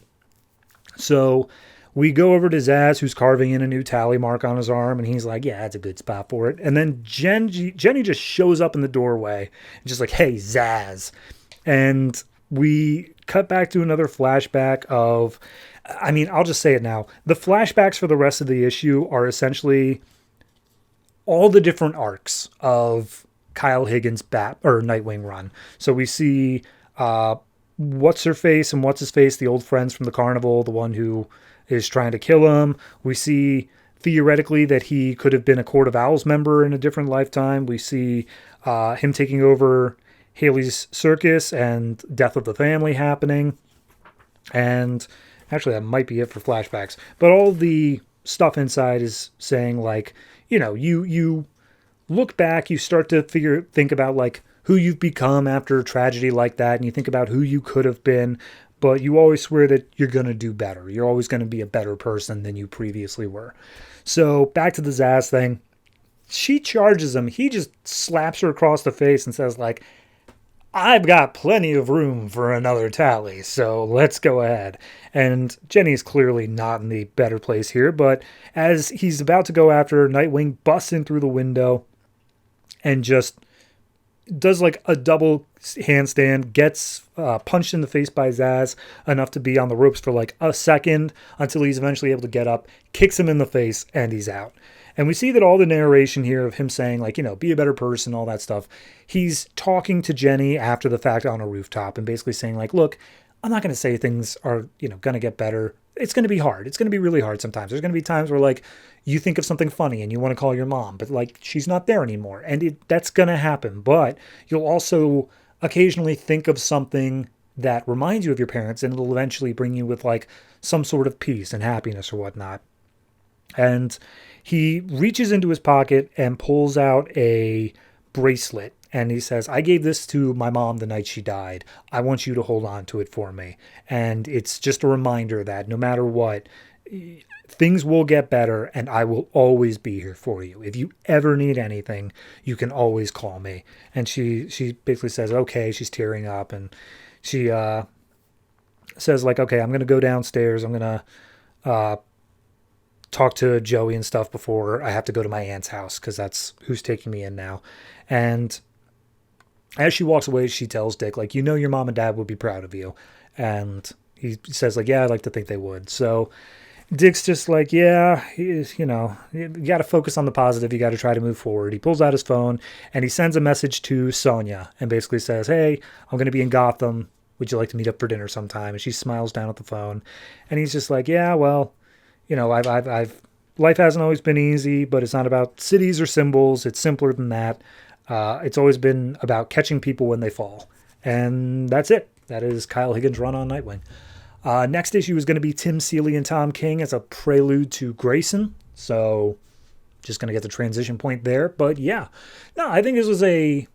So we go over to Zsasz, who's carving in a new tally mark on his arm, and he's like, yeah, that's a good spot for it. And then Jenny just shows up in the doorway, just like, hey, Zsasz. And we cut back to another flashback of, I'll just say it now. The flashbacks for the rest of the issue are essentially all the different arcs of Kyle Higgins' Nightwing run. So we see What's-Her-Face and What's-His-Face, the old friends from the carnival, the one who is trying to kill him. We see theoretically that he could have been a Court of Owls member in a different lifetime. We see him taking over Haley's circus and death of the family happening. And actually that might be it for flashbacks. But all the stuff inside is saying like, you look back, you start to think about like who you've become after a tragedy like that. And you think about who you could have been, but you always swear that you're going to do better. You're always going to be a better person than you previously were. So back to the Zsasz thing. She charges him. He just slaps her across the face and says like, I've got plenty of room for another tally, so let's go ahead. And Jenny's clearly not in the better place here, but as he's about to go after her, Nightwing busts in through the window and just does like a double handstand, gets punched in the face by Zsasz enough to be on the ropes for like a second until he's eventually able to get up, kicks him in the face, and he's out. And we see that all the narration here of him saying like, be a better person, all that stuff. He's talking to Jenny after the fact on a rooftop and basically saying like, look, I'm not going to say things are, going to get better. It's going to be hard. It's going to be really hard sometimes. There's going to be times where like you think of something funny and you want to call your mom, but like she's not there anymore. And that's going to happen. But you'll also occasionally think of something that reminds you of your parents and it'll eventually bring you with like some sort of peace and happiness or whatnot. And he reaches into his pocket and pulls out a bracelet. And he says, I gave this to my mom the night she died. I want you to hold on to it for me. And it's just a reminder that no matter what, things will get better and I will always be here for you. If you ever need anything, you can always call me. And she basically says, okay, she's tearing up. And she says like, okay, I'm going to go downstairs. I'm going to talk to Joey and stuff before I have to go to my aunt's house because that's who's taking me in now. And as she walks away, she tells Dick, like, your mom and dad would be proud of you. And he says, like, yeah, I'd like to think they would. So Dick's just like, yeah, you got to focus on the positive. You got to try to move forward. He pulls out his phone and he sends a message to Sonia and basically says, hey, I'm going to be in Gotham. Would you like to meet up for dinner sometime? And she smiles down at the phone. And he's just like, yeah, well, I've life hasn't always been easy, but it's not about cities or symbols. It's simpler than that. It's always been about catching people when they fall. And that's it. That is Kyle Higgins' run on Nightwing. Next issue is going to be Tim Seeley and Tom King as a prelude to Grayson. So just going to get the transition point there. But yeah, no, I think this was a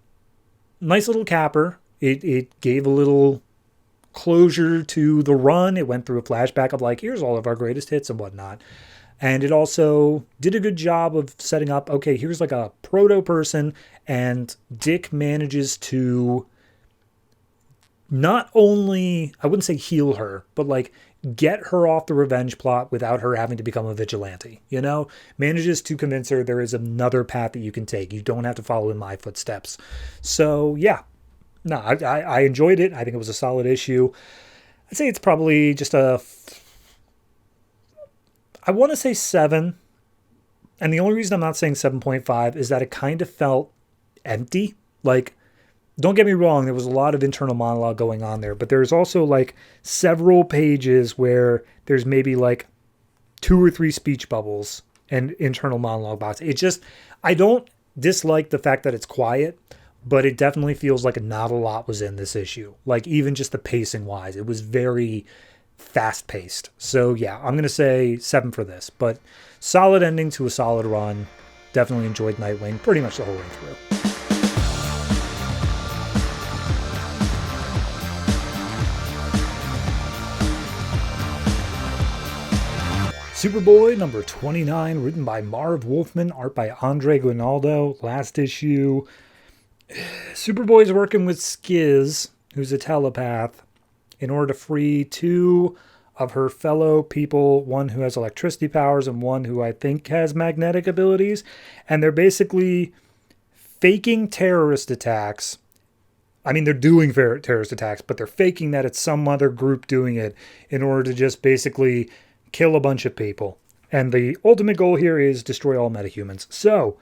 nice little capper. It gave a little closure to the run. It went through a flashback of like, here's all of our greatest hits and whatnot. And it also did a good job of setting up, okay, here's like a proto person, and Dick manages to not only, I wouldn't say heal her, but like get her off the revenge plot without her having to become a vigilante, manages to convince her there is another path that you can take. You don't have to follow in my footsteps. So yeah, no, I enjoyed it. I think it was a solid issue. I'd say it's probably just I want to say 7. And the only reason I'm not saying 7.5 is that it kind of felt empty. Like, don't get me wrong, there was a lot of internal monologue going on there, but there's also like several pages where there's maybe like 2 or 3 speech bubbles and internal monologue box. I don't dislike the fact that it's quiet, but it definitely feels like not a lot was in this issue. Like even just the pacing wise, it was very fast-paced. So yeah, I'm going to say 7 for this, but solid ending to a solid run. Definitely enjoyed Nightwing pretty much the whole way through. Superboy number 29, written by Marv Wolfman, art by Andre Guinaldo. Last issue. Superboy's working with Skiz, who's a telepath, in order to free two of her fellow people, one who has electricity powers and one who I think has magnetic abilities. And they're basically faking terrorist attacks. I mean, they're doing terrorist attacks, but they're faking that it's some other group doing it in order to just basically kill a bunch of people. And the ultimate goal here is destroy all metahumans. So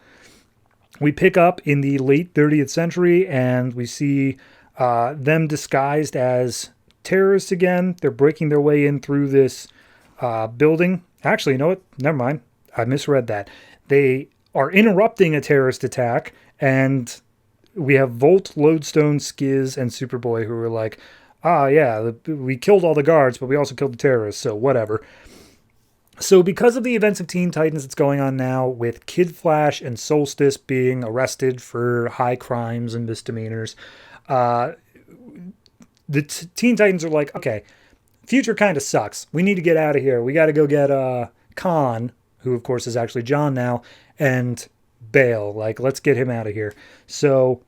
we pick up in the late 30th century and we see them disguised as terrorists again. They're breaking their way in through this building. Actually, you know what? Never mind. I misread that. They are interrupting a terrorist attack, and we have Volt, Lodestone, Skiz, and Superboy who are like, yeah, we killed all the guards, but we also killed the terrorists, so whatever. So because of the events of Teen Titans that's going on now, with Kid Flash and Solstice being arrested for high crimes and misdemeanors, the Teen Titans are like, okay, future kind of sucks. We need to get out of here. We got to go get Khan, who of course is actually John now, and Bale. Like, let's get him out of here. So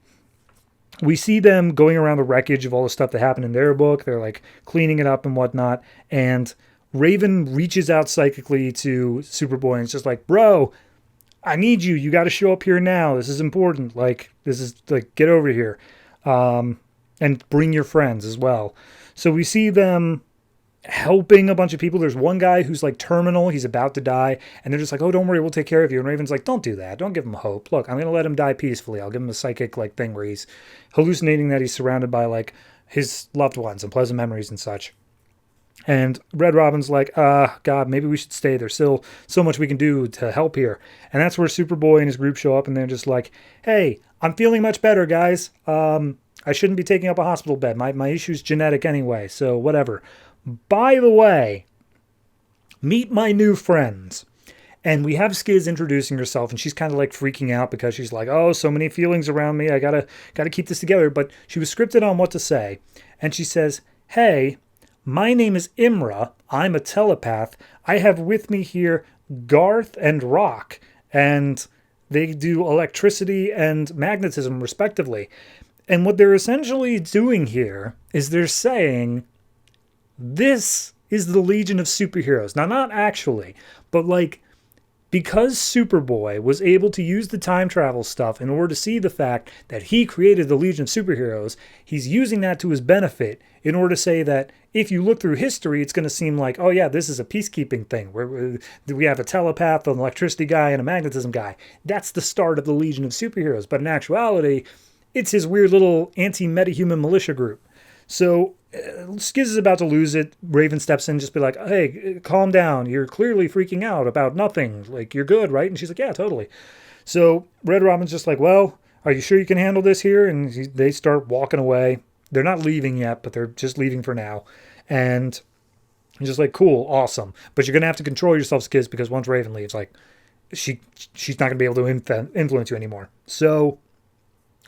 we see them going around the wreckage of all the stuff that happened in their book. They're like cleaning it up and whatnot. And Raven reaches out psychically to Superboy and it's just like, bro, I need you. You got to show up here now. This is important. Like, this is like, get over here. And bring your friends as well. So we see them helping a bunch of people. There's one guy who's like terminal. He's about to die. And they're just like, oh, don't worry. We'll take care of you. And Raven's like, don't do that. Don't give him hope. Look, I'm going to let him die peacefully. I'll give him a psychic like thing where he's hallucinating that he's surrounded by like his loved ones and pleasant memories and such. And Red Robin's like, God, maybe we should stay. There's still so much we can do to help here. And that's where Superboy and his group show up. And they're just like, hey, I'm feeling much better, guys. I shouldn't be taking up a hospital bed. My issue's genetic anyway, so whatever. By the way, meet my new friends. And we have Skiz introducing herself, and she's kind of like freaking out because she's like, oh, so many feelings around me. I gotta keep this together. But she was scripted on what to say. And she says, hey, my name is Imra. I'm a telepath. I have with me here Garth and Rock. And they do electricity and magnetism, respectively. And what they're essentially doing here is they're saying, this is the Legion of Superheroes. Now, not actually, but like, because Superboy was able to use the time travel stuff in order to see the fact that he created the Legion of Superheroes, he's using that to his benefit in order to say that if you look through history, it's going to seem like, oh yeah, this is a peacekeeping thing where we have a telepath, an electricity guy, and a magnetism guy. That's the start of the Legion of Superheroes. But in actuality, it's his weird little anti-metahuman militia group. So Skiz is about to lose it. Raven steps in and just be like, hey, calm down. You're clearly freaking out about nothing. Like, you're good, right? And she's like, yeah, totally. So Red Robin's just like, well, are you sure you can handle this here? And they start walking away. They're not leaving yet, but they're just leaving for now. And he's just like, cool, awesome. But you're going to have to control yourself, Skiz, because once Raven leaves, like, she's not going to be able to influence you anymore. So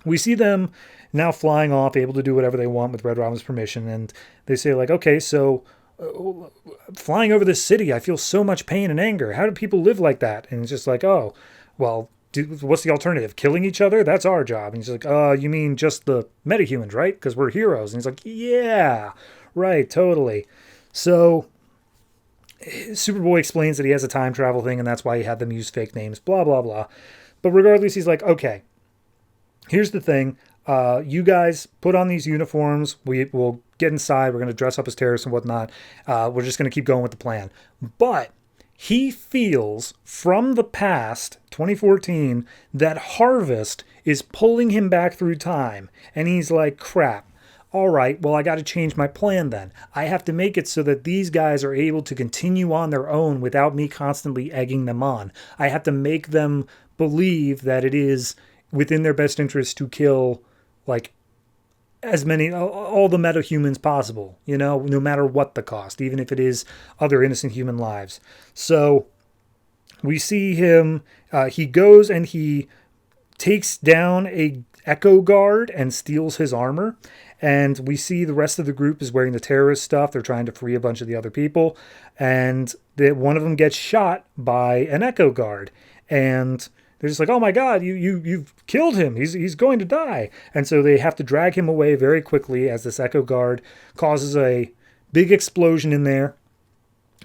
we see them now flying off, able to do whatever they want with Red Robin's permission. And they say, like, okay, so flying over this city, I feel so much pain and anger. How do people live like that? And it's just like, oh, well, what's the alternative? Killing each other? That's our job. And he's like, you mean just the metahumans, right? Because we're heroes. And he's like, yeah, right, totally. So Superboy explains that he has a time travel thing, and that's why he had them use fake names, blah, blah, blah. But regardless, he's like, okay, here's the thing. You guys put on these uniforms. We will get inside. We're going to dress up as terrorists and whatnot. We're just going to keep going with the plan. But he feels from the past, 2014, that Harvest is pulling him back through time. And he's like, crap. All right, well, I got to change my plan then. I have to make it so that these guys are able to continue on their own without me constantly egging them on. I have to make them believe that it is within their best interest to kill, like, as many, all the metahumans possible, you know, no matter what the cost, even if it is other innocent human lives. So we see him, he goes and he takes down a Echo Guard and steals his armor. And we see the rest of the group is wearing the terrorist stuff. They're trying to free a bunch of the other people. And one of them gets shot by an Echo Guard. And they're just like, oh my God, you've killed him. He's going to die. And so they have to drag him away very quickly as this Echo Guard causes a big explosion in there.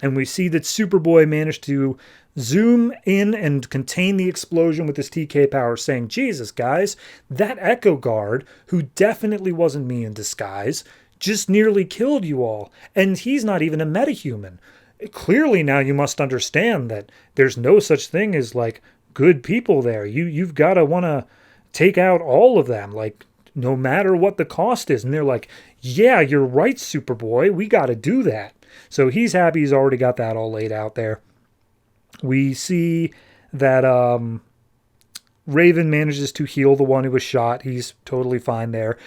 And we see that Superboy managed to zoom in and contain the explosion with his TK power, saying, Jesus, guys, that Echo Guard, who definitely wasn't me in disguise, just nearly killed you all. And he's not even a metahuman. Clearly now you must understand that there's no such thing as, like, good people there. You've got to want to take out all of them, like, no matter what the cost is. And they're like, yeah, you're right, Superboy. We got to do that. So he's happy he's already got that all laid out there. We see that Raven manages to heal the one who was shot. He's totally fine there.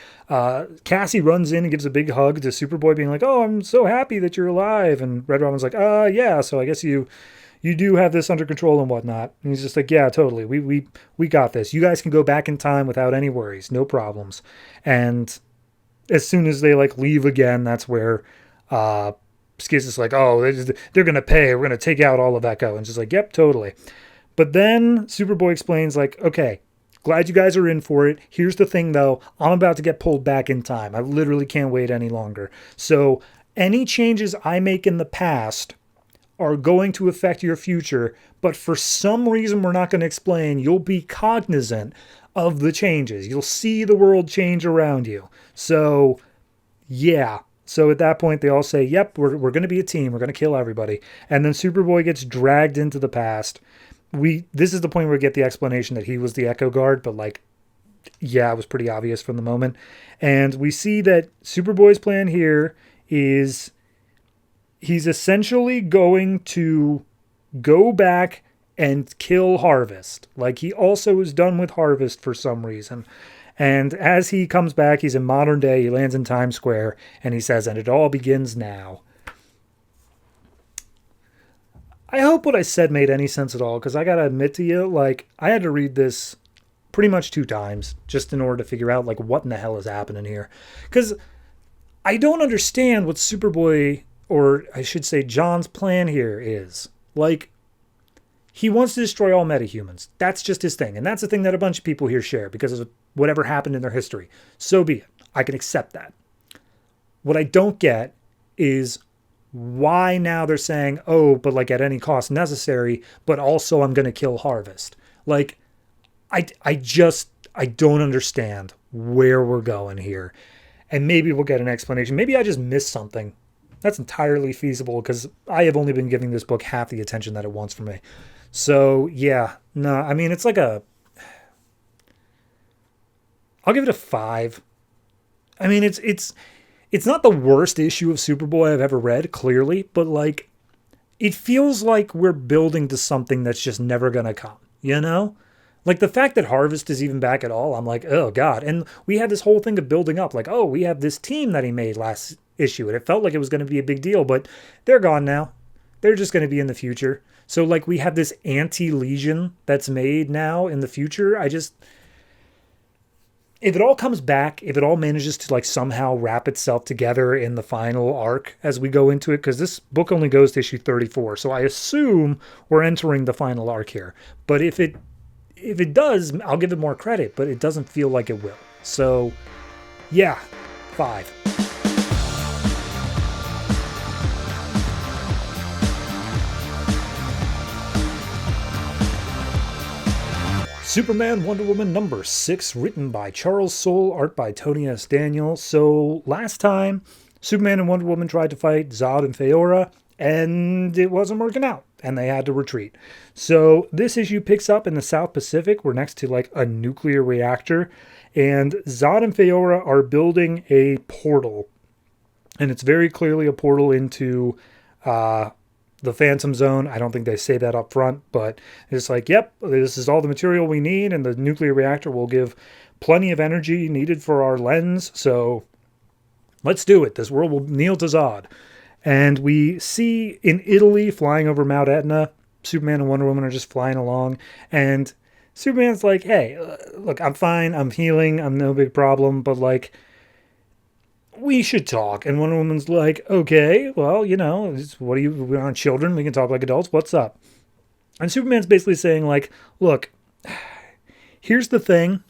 Cassie runs in and gives a big hug to Superboy, being like, oh, I'm so happy that you're alive. And Red Robin's like, yeah, so I guess you do have this under control and whatnot. And he's just like, yeah, totally. We got this. You guys can go back in time without any worries. No problems. And as soon as they, like, leave again, that's where Skiz is like, oh, they're going to pay. We're going to take out all of Echo. And just like, yep, totally. But then Superboy explains, like, okay, glad you guys are in for it. Here's the thing, though. I'm about to get pulled back in time. I literally can't wait any longer. So any changes I make in the past are going to affect your future. But for some reason we're not going to explain, you'll be cognizant of the changes. You'll see the world change around you. So, yeah. So at that point, they all say, yep, we're going to be a team. We're going to kill everybody. And then Superboy gets dragged into the past. This is the point where we get the explanation that he was the Echo Guard, but, like, yeah, it was pretty obvious from the moment. And we see that Superboy's plan here is he's essentially going to go back and kill Harvest. Like, he also is done with Harvest for some reason. And as he comes back, he's in modern day, he lands in Times Square, and he says, and it all begins now. I hope what I said made any sense at all, because I gotta admit to you, like, I had to read this pretty much 2 times, just in order to figure out, like, what in the hell is happening here. Because I don't understand what Superboy, or I should say John's plan here is. Like, he wants to destroy all metahumans. That's just his thing. And that's a thing that a bunch of people here share because of whatever happened in their history. So be it. I can accept that. What I don't get is why now they're saying, oh, but, like, at any cost necessary, but also I'm going to kill Harvest. Like, I don't understand where we're going here. And maybe we'll get an explanation. Maybe I just missed something. That's entirely feasible because I have only been giving this book half the attention that it wants from me. So, yeah, no, I mean, it's like I'll give it a 5. I mean, it's not the worst issue of Superboy I've ever read, clearly, but, like, it feels like we're building to something that's just never going to come, you know? Like, the fact that Harvest is even back at all, I'm like, oh, God. And we had this whole thing of building up, like, oh, we have this team that he made last issue, and it felt like it was going to be a big deal, but they're gone now. They're just going to be in the future. So, like, we have this anti-Legion that's made now in the future. If it all comes back, if it all manages to, like, somehow wrap itself together in the final arc as we go into it, because this book only goes to issue 34, so I assume we're entering the final arc here. But if it does, I'll give it more credit, but it doesn't feel like it will. So, yeah, 5. Superman Wonder Woman number 6, written by Charles Soule, art by Tony S. Daniel. So last time, Superman and Wonder Woman tried to fight Zod and Faora, and it wasn't working out, and they had to retreat. So this issue picks up in the South Pacific. We're next to, like, a nuclear reactor, and Zod and Faora are building a portal, and it's very clearly a portal into the Phantom Zone. I don't think they say that up front, but it's like, yep, this is all the material we need, and the nuclear reactor will give plenty of energy needed for our lens, so let's do it. This world will kneel to Zod. And we see in Italy, flying over Mount Etna, Superman and Wonder Woman are just flying along, and Superman's like, hey, look, I'm fine. I'm healing. I'm no big problem. But, like, we should talk. And Wonder Woman's like, okay, well, we're not children. We can talk like adults. What's up? And Superman's basically saying, like, look, here's the thing.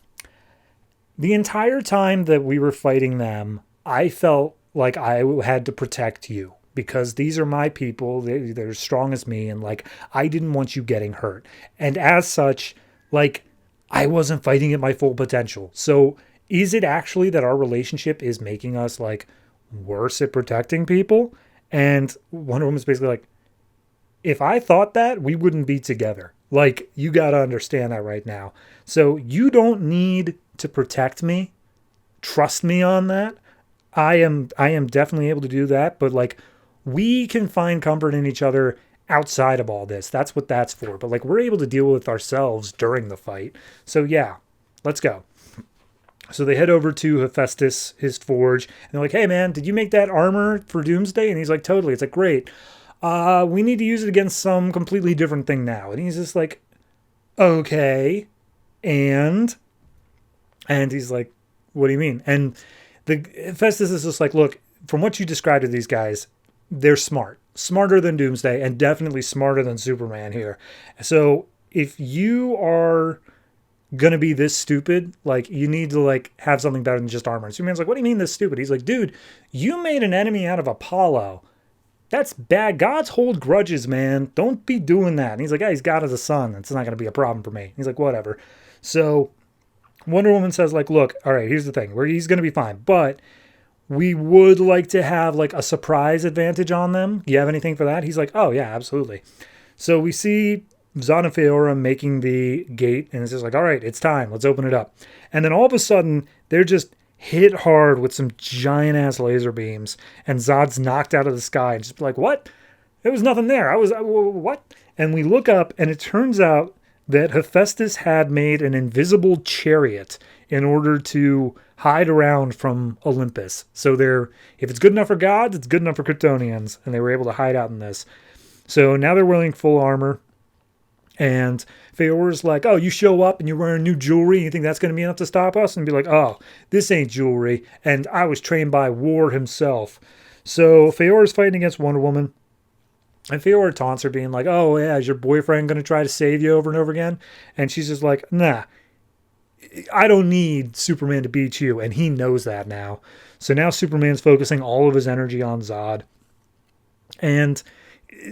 The entire time that we were fighting them, I felt like I had to protect you because these are my people. They're as strong as me. And, like, I didn't want you getting hurt. And as such, like, I wasn't fighting at my full potential. So is it actually that our relationship is making us, like, worse at protecting people? And Wonder Woman's basically like, if I thought that, we wouldn't be together. Like, you got to understand that right now. So you don't need to protect me. Trust me on that. I am definitely able to do that, but, like, we can find comfort in each other outside of all this. That's what that's for. But, like, we're able to deal with ourselves during the fight. So yeah, let's go. So they head over to Hephaestus, his forge, and they're like, hey man, did you make that armor for Doomsday? And he's like, totally. It's like, great. We need to use it against some completely different thing now. And he's just like, okay. And he's like, what do you mean? And the Hephaestus is just like, look, from what you described to these guys, they're smart. Smarter than Doomsday and definitely smarter than Superman here. So if you are going to be this stupid, like, you need to, like, have something better than just armor. And Superman's like, what do you mean this stupid? He's like, dude, you made an enemy out of Apollo. That's bad. Gods hold grudges, man. Don't be doing that. And he's like, yeah, he's God as a son. It's not going to be a problem for me. He's like, whatever. So Wonder Woman says, like, look, all right, here's the thing. He's going to be fine. But we would like to have, like, a surprise advantage on them. Do you have anything for that? He's like, oh, yeah, absolutely. So we see Zod and Faora making the gate. And it's just like, all right, it's time. Let's open it up. And then all of a sudden, they're just hit hard with some giant-ass laser beams, and Zod's knocked out of the sky, and just like, what? There was nothing there. What? And we look up, and it turns out that Hephaestus had made an invisible chariot in order to hide around from Olympus. So if it's good enough for gods, it's good enough for Kryptonians, and they were able to hide out in this. So now they're wearing full armor, and Faora's like, oh, you show up and you're wearing new jewelry and you think that's going to be enough to stop us? And be like, oh, this ain't jewelry. And I was trained by War himself. So Faora's fighting against Wonder Woman. And Faora taunts her, being like, oh, yeah, is your boyfriend going to try to save you over and over again? And she's just like, nah, I don't need Superman to beat you. And he knows that now. So now Superman's focusing all of his energy on Zod. And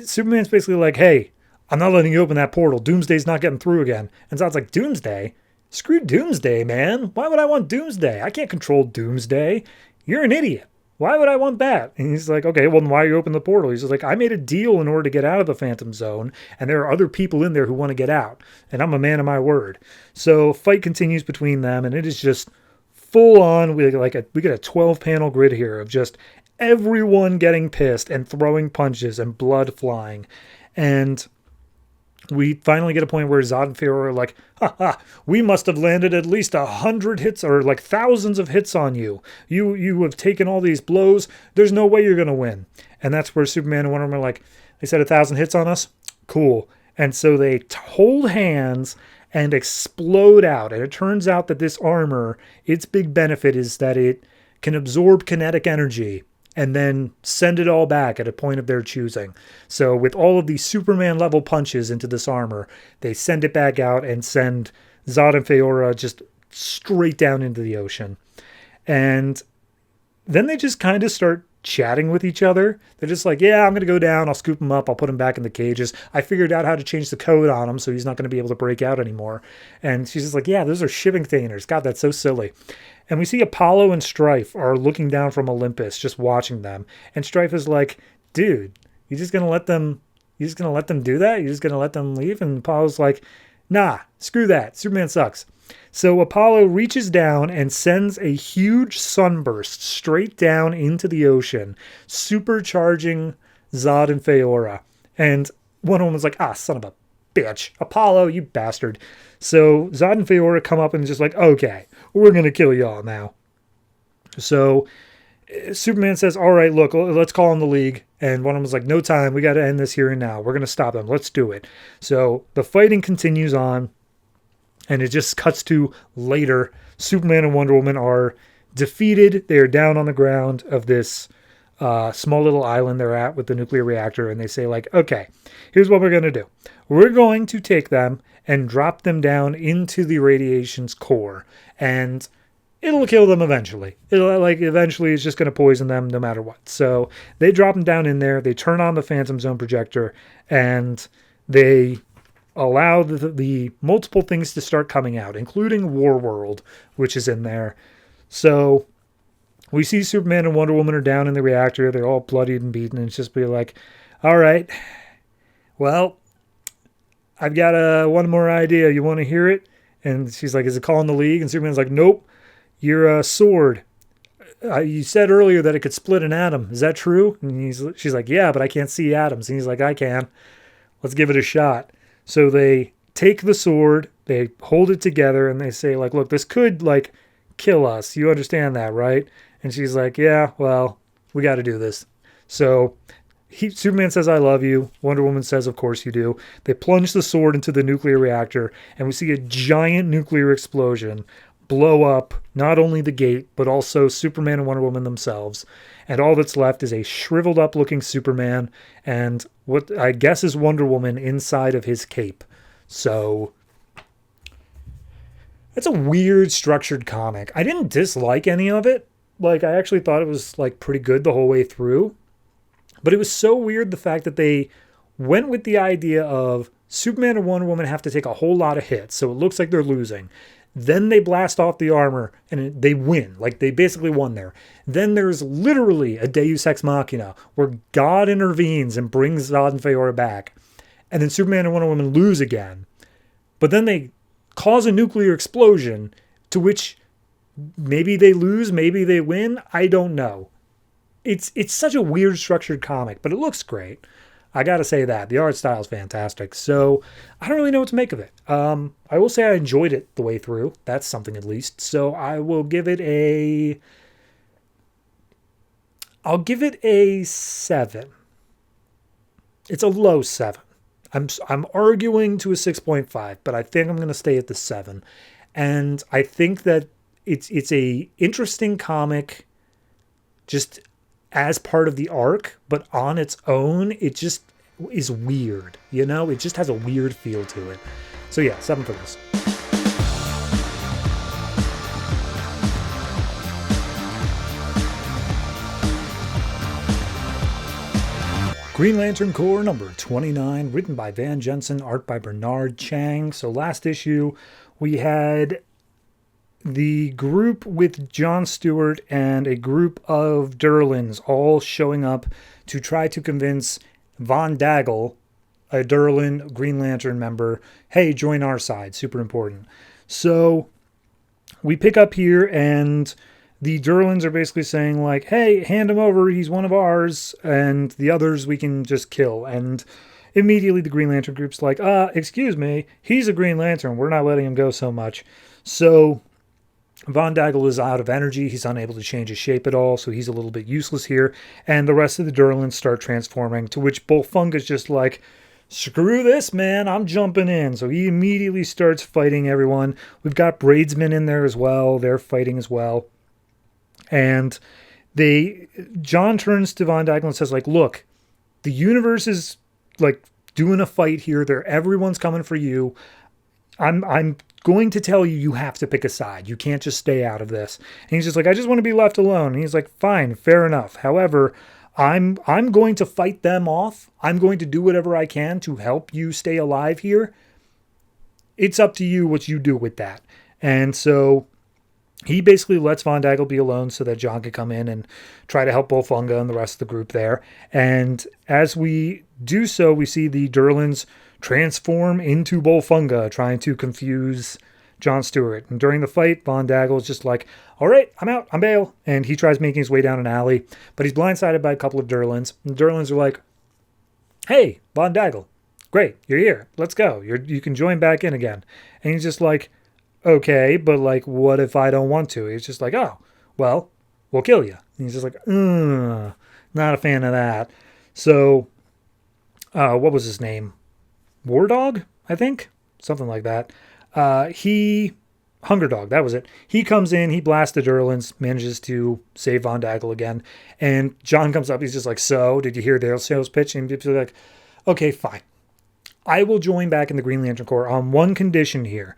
Superman's basically like, hey, I'm not letting you open that portal. Doomsday's not getting through again. And Zod's like, Doomsday? Screw Doomsday, man. Why would I want Doomsday? I can't control Doomsday. You're an idiot. Why would I want that? And he's like, okay, well, then why you open the portal? He's just like, I made a deal in order to get out of the Phantom Zone, and there are other people in there who want to get out. And I'm a man of my word. So fight continues between them, and it is just full on. We get a 12-panel grid here of just everyone getting pissed and throwing punches and blood flying. And we finally get a point where Zod and Faora are like, we must have landed at least 100 hits or like thousands of hits on you. You have taken all these blows. There's no way you're going to win. And that's where Superman and Wonder Woman are like, they said 1,000 hits on us? Cool. And so they hold hands and explode out. And it turns out that this armor, its big benefit is that it can absorb kinetic energy and then send it all back at a point of their choosing. So with all of these Superman-level punches into this armor, they send it back out and send Zod and Faora just straight down into the ocean. And then they just kind of start chatting with each other. They're just like, yeah, I'm going to go down. I'll scoop him up. I'll put him back in the cages. I figured out how to change the code on him so he's not going to be able to break out anymore. And she's just like, yeah, those are shipping containers. God, that's so silly. And we see Apollo and Strife are looking down from Olympus, just watching them. And Strife is like, dude, you just going to let them do that? You're just going to let them leave? And Apollo's like, nah, screw that. Superman sucks. So Apollo reaches down and sends a huge sunburst straight down into the ocean, supercharging Zod and Faora. And Wonder Woman's like, son of a bitch. Apollo, you bastard. So Zod and Faora come up and just like, okay, we're going to kill y'all now. So Superman says, all right, look, let's call in the League. And Wonder Woman's like, no time. We got to end this here and now. We're going to stop them. Let's do it. So the fighting continues on. And it just cuts to later. Superman and Wonder Woman are defeated. They are down on the ground of this small little island they're at with the nuclear reactor. And they say, like, okay, here's what we're going to do. We're going to take them and drop them down into the radiation's core. And it'll kill them eventually. Eventually it's just going to poison them no matter what. So they drop them down in there. They turn on the Phantom Zone projector. And they allow the multiple things to start coming out, including War World, which is in there. So we see Superman and Wonder Woman are down in the reactor. They're all bloodied and beaten. And it's just be like, all right, well, I've got one more idea. You want to hear it? And she's like, is it calling the League? And Superman's like, nope, your sword. You said earlier that it could split an atom. Is that true? And she's like, yeah, but I can't see atoms. And he's like, I can. Let's give it a shot. So they take the sword, they hold it together, and they say, like, look, this could, like, kill us. You understand that, right? And she's like, yeah, well, we got to do this. So Superman says, I love you. Wonder Woman says, of course you do. They plunge the sword into the nuclear reactor, and we see a giant nuclear explosion blow up not only the gate, but also Superman and Wonder Woman themselves. And all that's left is a shriveled up looking Superman and what I guess is Wonder Woman inside of his cape. So it's a weird structured comic. I didn't dislike any of it. Like, I actually thought it was, like, pretty good the whole way through. But it was so weird the fact that they went with the idea of Superman and Wonder Woman have to take a whole lot of hits, so it looks like they're losing. Then they blast off the armor and they win. Like, they basically won there. Then there's literally a Deus Ex Machina where God intervenes and brings Zod and Faora back. And then Superman and Wonder Woman lose again. But then they cause a nuclear explosion to which maybe they lose, maybe they win. I don't know. It's such a weird structured comic, but it looks great. I got to say that. The art style is fantastic. So I don't really know what to make of it. I will say I enjoyed it the way through. That's something at least. So I will give it a... I'll give it a 7. It's a low 7. I'm arguing to a 6.5, but I think I'm going to stay at the 7. And I think that it's a interesting comic just as part of the arc, but on its own, it just is weird. You know, it just has a weird feel to it. So yeah, 7 for this. Green Lantern Corps number 29, written by Van Jensen, art by Bernard Chang. So last issue, we had the group with John Stewart and a group of Durlans all showing up to try to convince Von Dagel, a Durlan Green Lantern member, hey, join our side, super important. So we pick up here and the Durlans are basically saying like, hey, hand him over, he's one of ours, and the others we can just kill. And immediately the Green Lantern group's like, excuse me, he's a Green Lantern, we're not letting him go so much. So Von Dagel is out of energy. He's unable to change his shape at all, so he's a little bit useless here. And the rest of the Durlans start transforming, to which Bullfunga's just like, screw this, man, I'm jumping in. So he immediately starts fighting everyone. We've got Bradesmen in there as well. They're fighting as well. And John turns to Von Dagel and says, like, look, the universe is, like, doing a fight here. Everyone's coming for you. I'm going to tell you have to pick a side. You can't just stay out of this. And he's just like, I just want to be left alone. And he's like, fine, fair enough. However, I'm going to fight them off. I'm going to do whatever I can to help you stay alive here. It's up to you what you do with that. And so he basically lets Von Dagel be alone so that John can come in and try to help Bullfunga and the rest of the group there. And as we do so, we see the Durlans transform into Bullfunga, trying to confuse John Stewart. And during the fight, Von Dagel is just like, all right, I'm out, I'm bail. And he tries making his way down an alley, but he's blindsided by a couple of Durlans. And the Durlans are like, hey, Von Dagel, great, you're here. Let's go. You can join back in again. And he's just like, okay, but like, what if I don't want to? He's just like, oh, well, we'll kill you. And he's just like, not a fan of that. So, what was his name? War Dog, I think? Something like that. Hunger Dog, that was it. He comes in, he blasts the Durlans, manages to save Von Dagel again. And John comes up, he's just like, so, did you hear their sales pitch? And he's like, okay, fine. I will join back in the Green Lantern Corps on one condition here.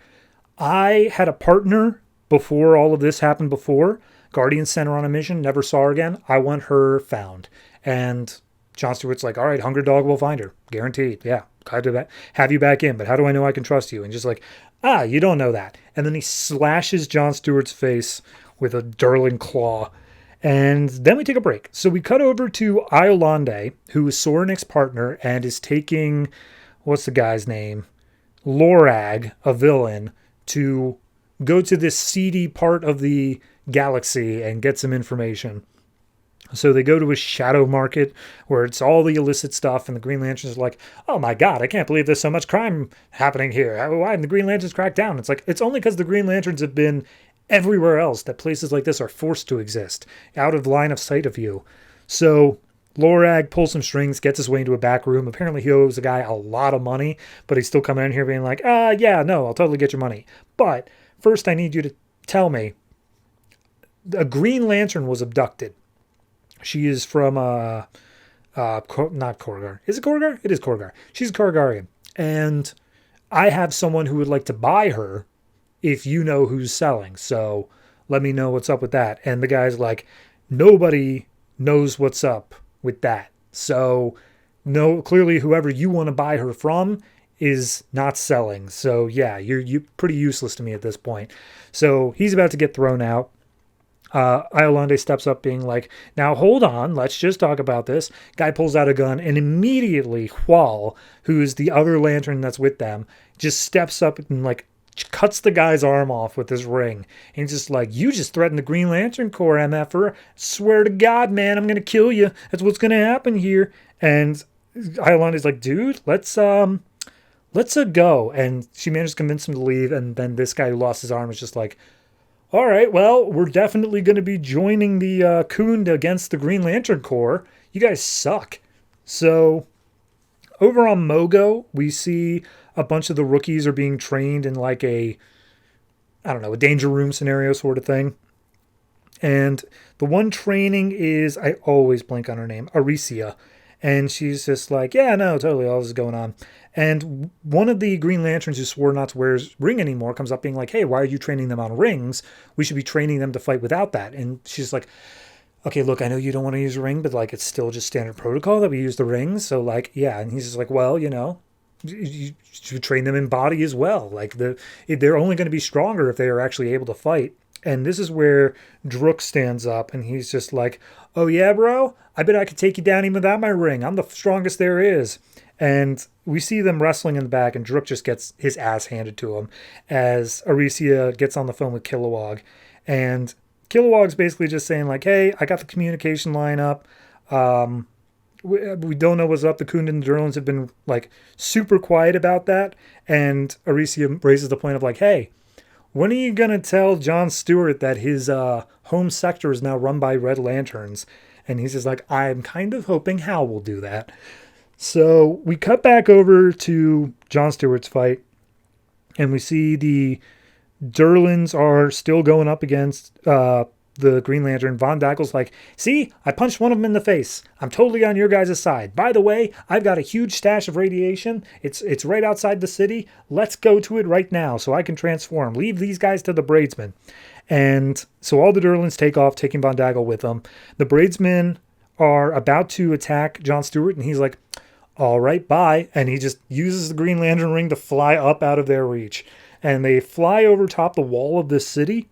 I had a partner before all of this happened before. Guardians sent her on a mission, never saw her again. I want her found. And John Stewart's like, all right, Hunger Dog will find her. Guaranteed. Yeah, glad to have you back in. But how do I know I can trust you? And just like, you don't know that. And then he slashes John Stewart's face with a Durlan claw. And then we take a break. So we cut over to Iolande, who is Sorenick's partner and is taking, what's the guy's name? Lorag, a villain, to go to this seedy part of the galaxy and get some information. So they go to a shadow market where it's all the illicit stuff, and the Green Lanterns are like, oh my God, I can't believe there's so much crime happening here. Why didn't the Green Lanterns crack down? It's like, it's only because the Green Lanterns have been everywhere else that places like this are forced to exist, out of line of sight of you. So Lorag pulls some strings, gets his way into a back room. Apparently he owes a guy a lot of money, but he's still coming in here being like, yeah, no, I'll totally get your money. But first I need you to tell me, a Green Lantern was abducted. She is from, not Korgar. Is it Korgar? It is Korgar. She's a Korgarian. And I have someone who would like to buy her if you know who's selling. So let me know what's up with that. And the guy's like, nobody knows what's up with that. So no, clearly whoever you want to buy her from is not selling. So yeah, you're pretty useless to me at this point. So he's about to get thrown out. Iolande steps up being like, now hold on, let's just talk about this. Guy pulls out a gun and immediately Hual, who's the other lantern that's with them, just steps up and like cuts the guy's arm off with his ring. And he's just like, you just threatened the Green Lantern Corps, MFer. Swear to God, man, I'm going to kill you. That's what's going to happen here. And Iolande's like, dude, let's go. And she managed to convince him to leave. And then this guy who lost his arm is just like, all right, well, we're definitely going to be joining the Kindt against the Green Lantern Corps. You guys suck. So over on Mogo, we see a bunch of the rookies are being trained in like a danger room scenario sort of thing. And the one training is, I always blank on her name, Aricia. And she's just like, yeah, no, totally, all this is going on. And one of the Green Lanterns who swore not to wear his ring anymore comes up being like, hey, why are you training them on rings? We should be training them to fight without that. And she's like, okay, look, I know you don't want to use a ring, but like it's still just standard protocol that we use the rings. So like, yeah. And he's just like, well, you should train them in body as well. Like they're only going to be stronger if they are actually able to fight. And this is where Druk stands up and he's just like, oh yeah, bro, I bet I could take you down even without my ring. I'm the strongest there is. And we see them wrestling in the back, and Druk just gets his ass handed to him as Aricia gets on the phone with Kilowog. And Kilowog's basically just saying, like, hey, I got the communication line up. We don't know what's up. The Kindt and the Durlans have been, like, super quiet about that. And Aricia raises the point of, like, hey, when are you going to tell John Stewart that his home sector is now run by Red Lanterns? And he's just like, I'm kind of hoping Hal will do that. So we cut back over to John Stewart's fight, and we see the Durlans are still going up against the Green Lantern. Von Dagel's like, see, I punched one of them in the face. I'm totally on your guys' side. By the way, I've got a huge stash of radiation. It's right outside the city. Let's go to it right now so I can transform. Leave these guys to the Bradesmen. And so all the Durlans take off, taking Von Dagel with them. The Bradesmen are about to attack John Stewart, and he's like, all right, bye. And he just uses the Green Lantern ring to fly up out of their reach. And they fly over top the wall of this city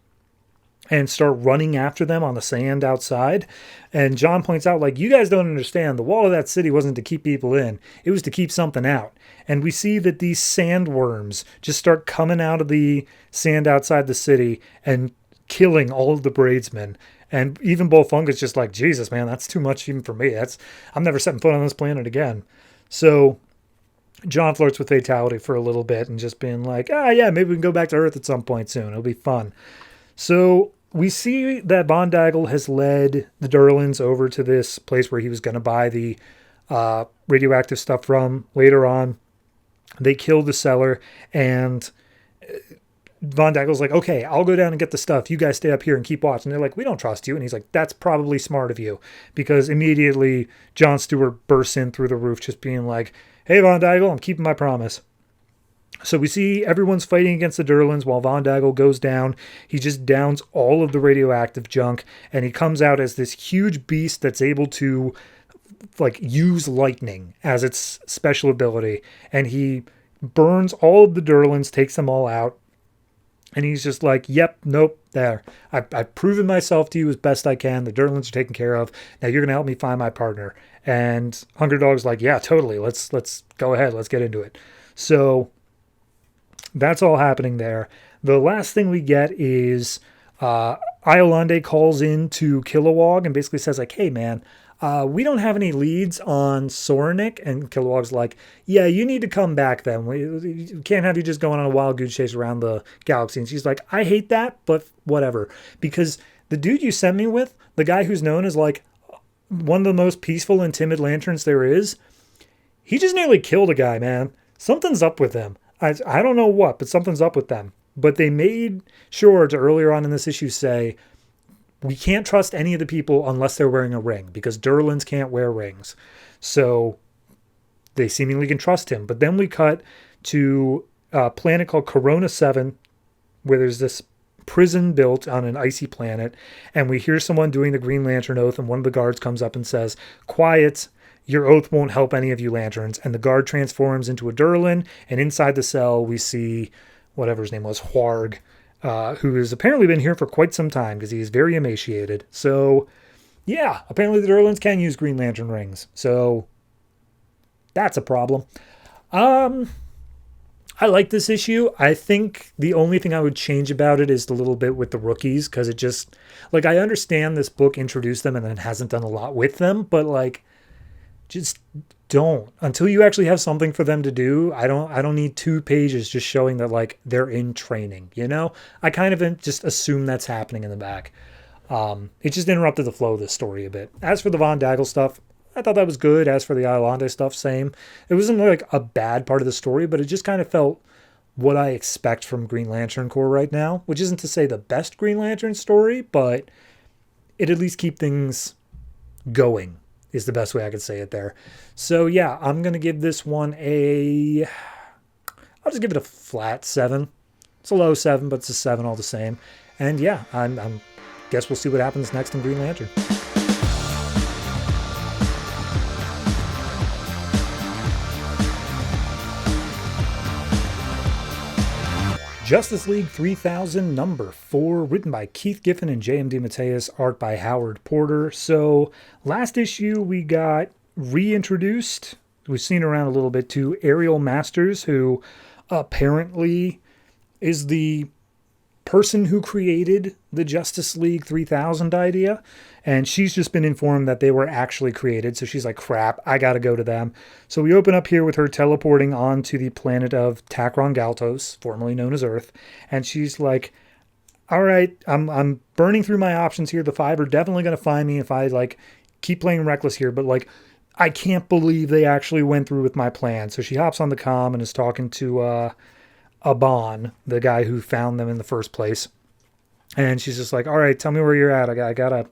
and start running after them on the sand outside. And John points out, like, you guys don't understand. The wall of that city wasn't to keep people in. It was to keep something out. And we see that these sandworms just start coming out of the sand outside the city and killing all of the Bradesmen. And even Bullfungus just like, Jesus, man, that's too much even for me. I'm never setting foot on this planet again. So John flirts with fatality for a little bit and just being like, yeah, maybe we can go back to Earth at some point soon. It'll be fun. So we see that Von Dagel has led the Durlans over to this place where he was going to buy the radioactive stuff from later on. They kill the seller, and Von Daggle's like, okay, I'll go down and get the stuff. You guys stay up here and keep watch. And they're like, we don't trust you. And he's like, that's probably smart of you. Because immediately Jon Stewart bursts in through the roof just being like, hey, Von Daggle, I'm keeping my promise. So we see everyone's fighting against the Durlans while Von Daggle goes down. He just downs all of the radioactive junk. And he comes out as this huge beast that's able to like use lightning as its special ability. And he burns all of the Durlans, takes them all out. And he's just like, yep, nope, there. I've proven myself to you as best I can. The Durlans are taken care of. Now you're going to help me find my partner. And Hunger Dog's like, yeah, totally. Let's go ahead. Let's get into it. So that's all happening there. The last thing we get is Iolande calls in to Kilowog and basically says like, hey, man, we don't have any leads on Sorenik. And Kilowog's like, yeah, you need to come back then. We can't have you just going on a wild goose chase around the galaxy. And she's like, I hate that, but whatever. Because the dude you sent me with, the guy who's known as like one of the most peaceful and timid lanterns there is, he just nearly killed a guy, man. Something's up with him. I don't know what, but something's up with them. But they made sure to earlier on in this issue say, we can't trust any of the people unless they're wearing a ring, because Durlans can't wear rings. So they seemingly can trust him. But then we cut to a planet called Corona 7, where there's this prison built on an icy planet. And we hear someone doing the Green Lantern oath, and one of the guards comes up and says, quiet, your oath won't help any of you lanterns. And the guard transforms into a Durlan, and inside the cell we see whatever his name was, Hwarg, who has apparently been here for quite some time because he is very emaciated. So, yeah, apparently the Durlans can use Green Lantern rings. So, that's a problem. I like this issue. I think the only thing I would change about it is the little bit with the rookies, because it just, like, I understand this book introduced them and then hasn't done a lot with them, but, like, just don't. Until you actually have something for them to do, I don't need 2 pages just showing that like they're in training, you know? I kind of just assume that's happening in the back. It just interrupted the flow of the story a bit. As for the Von Daggle stuff, I thought that was good. As for the Iolande stuff, same. It wasn't like a bad part of the story, but it just kind of felt what I expect from Green Lantern Corps right now, which isn't to say the best Green Lantern story, but it at least keep things going. Is the best way I could say it there. So yeah, I'm going to give this one I'll just give it a flat 7. It's a low 7, but it's a 7 all the same. And yeah, I'm guess we'll see what happens next in Green Lantern. Justice League 3000 number 4, written by Keith Giffen and J.M. DeMatteis, art by Howard Porter. So last issue we got reintroduced, we've seen around a little bit, to Ariel Masters, who apparently is the person who created the Justice League 3000 idea. And she's just been informed that they were actually created. So she's like, crap, I got to go to them. So we open up here with her teleporting onto the planet of Takron Galtos, formerly known as Earth. And she's like, all right, I'm burning through my options here. The 5 are definitely going to find me if I like keep playing reckless here. But like, I can't believe they actually went through with my plan. So she hops on the comm and is talking to Aban, the guy who found them in the first place. And she's just like, all right, tell me where you're at. I gotta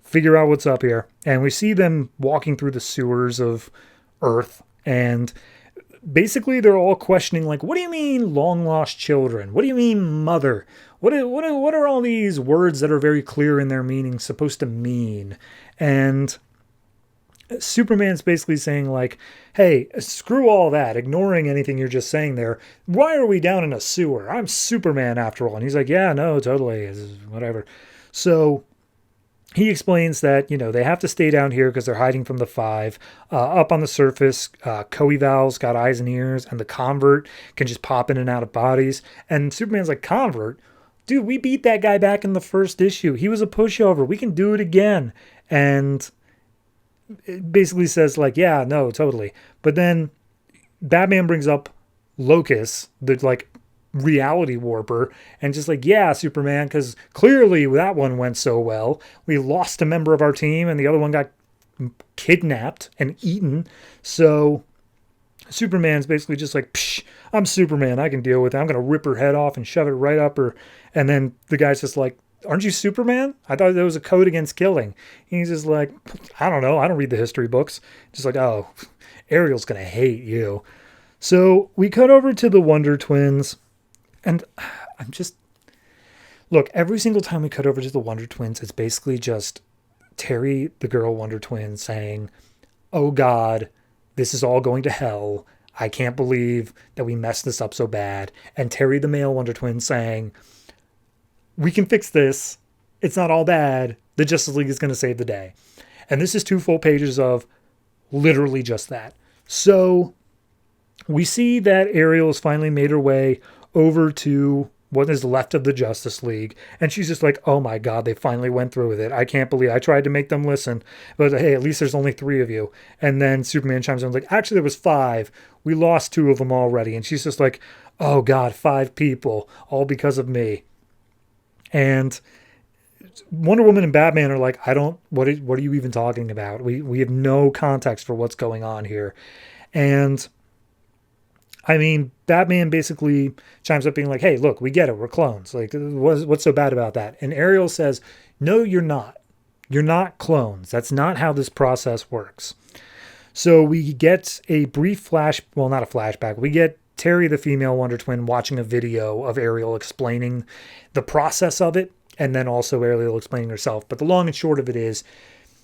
figure out what's up here. And we see them walking through the sewers of Earth. And basically they're all questioning, like, what do you mean long lost children? What do you mean mother? What are all these words that are very clear in their meaning supposed to mean? And Superman's basically saying like, hey, screw all that, ignoring anything you're just saying there. Why are we down in a sewer? I'm Superman after all. And he's like, yeah, no, totally, whatever. So he explains that, you know, they have to stay down here because they're hiding from the 5. Up on the surface, Coeval's got eyes and ears, and the Convert can just pop in and out of bodies. And Superman's like, Convert? Dude, we beat that guy back in the first issue. He was a pushover. We can do it again. And it basically says like, yeah, no, totally. But then Batman brings up Locus, the like reality warper, and just like, yeah, Superman, because clearly that one went so well. We lost a member of our team and the other one got kidnapped and eaten. So Superman's basically just like, psh, I'm Superman. I can deal with it. I'm going to rip her head off and shove it right up her. And then the guy's just like, aren't you Superman? I thought there was a code against killing. And he's just like, I don't know. I don't read the history books. Just like, oh, Ariel's going to hate you. So we cut over to the Wonder Twins. And I'm just, look, every single time we cut over to the Wonder Twins, it's basically just Terry, the girl Wonder Twin, saying, oh God, this is all going to hell. I can't believe that we messed this up so bad. And Terry, the male Wonder Twin, saying, we can fix this. It's not all bad. The Justice League is going to save the day. And this is 2 full pages of literally just that. So we see that Ariel has finally made her way over to what is left of the Justice League. And she's just like, oh my God, they finally went through with it. I can't believe I tried to make them listen. But hey, at least there's only 3 of you. And then Superman chimes in like, actually there was 5. We lost 2 of them already. And she's just like, oh God, 5 people, all because of me. And Wonder Woman and Batman are like, what are you even talking about? We have no context for what's going on here. And I mean, Batman basically chimes up being like, hey, look, we get it. We're clones. Like, what's so bad about that? And Ariel says, no, you're not. You're not clones. That's not how this process works. So we get a brief not a flashback. We get Terry, the female Wonder Twin, watching a video of Ariel explaining the process of it. And then also Ariel explaining herself. But the long and short of it is,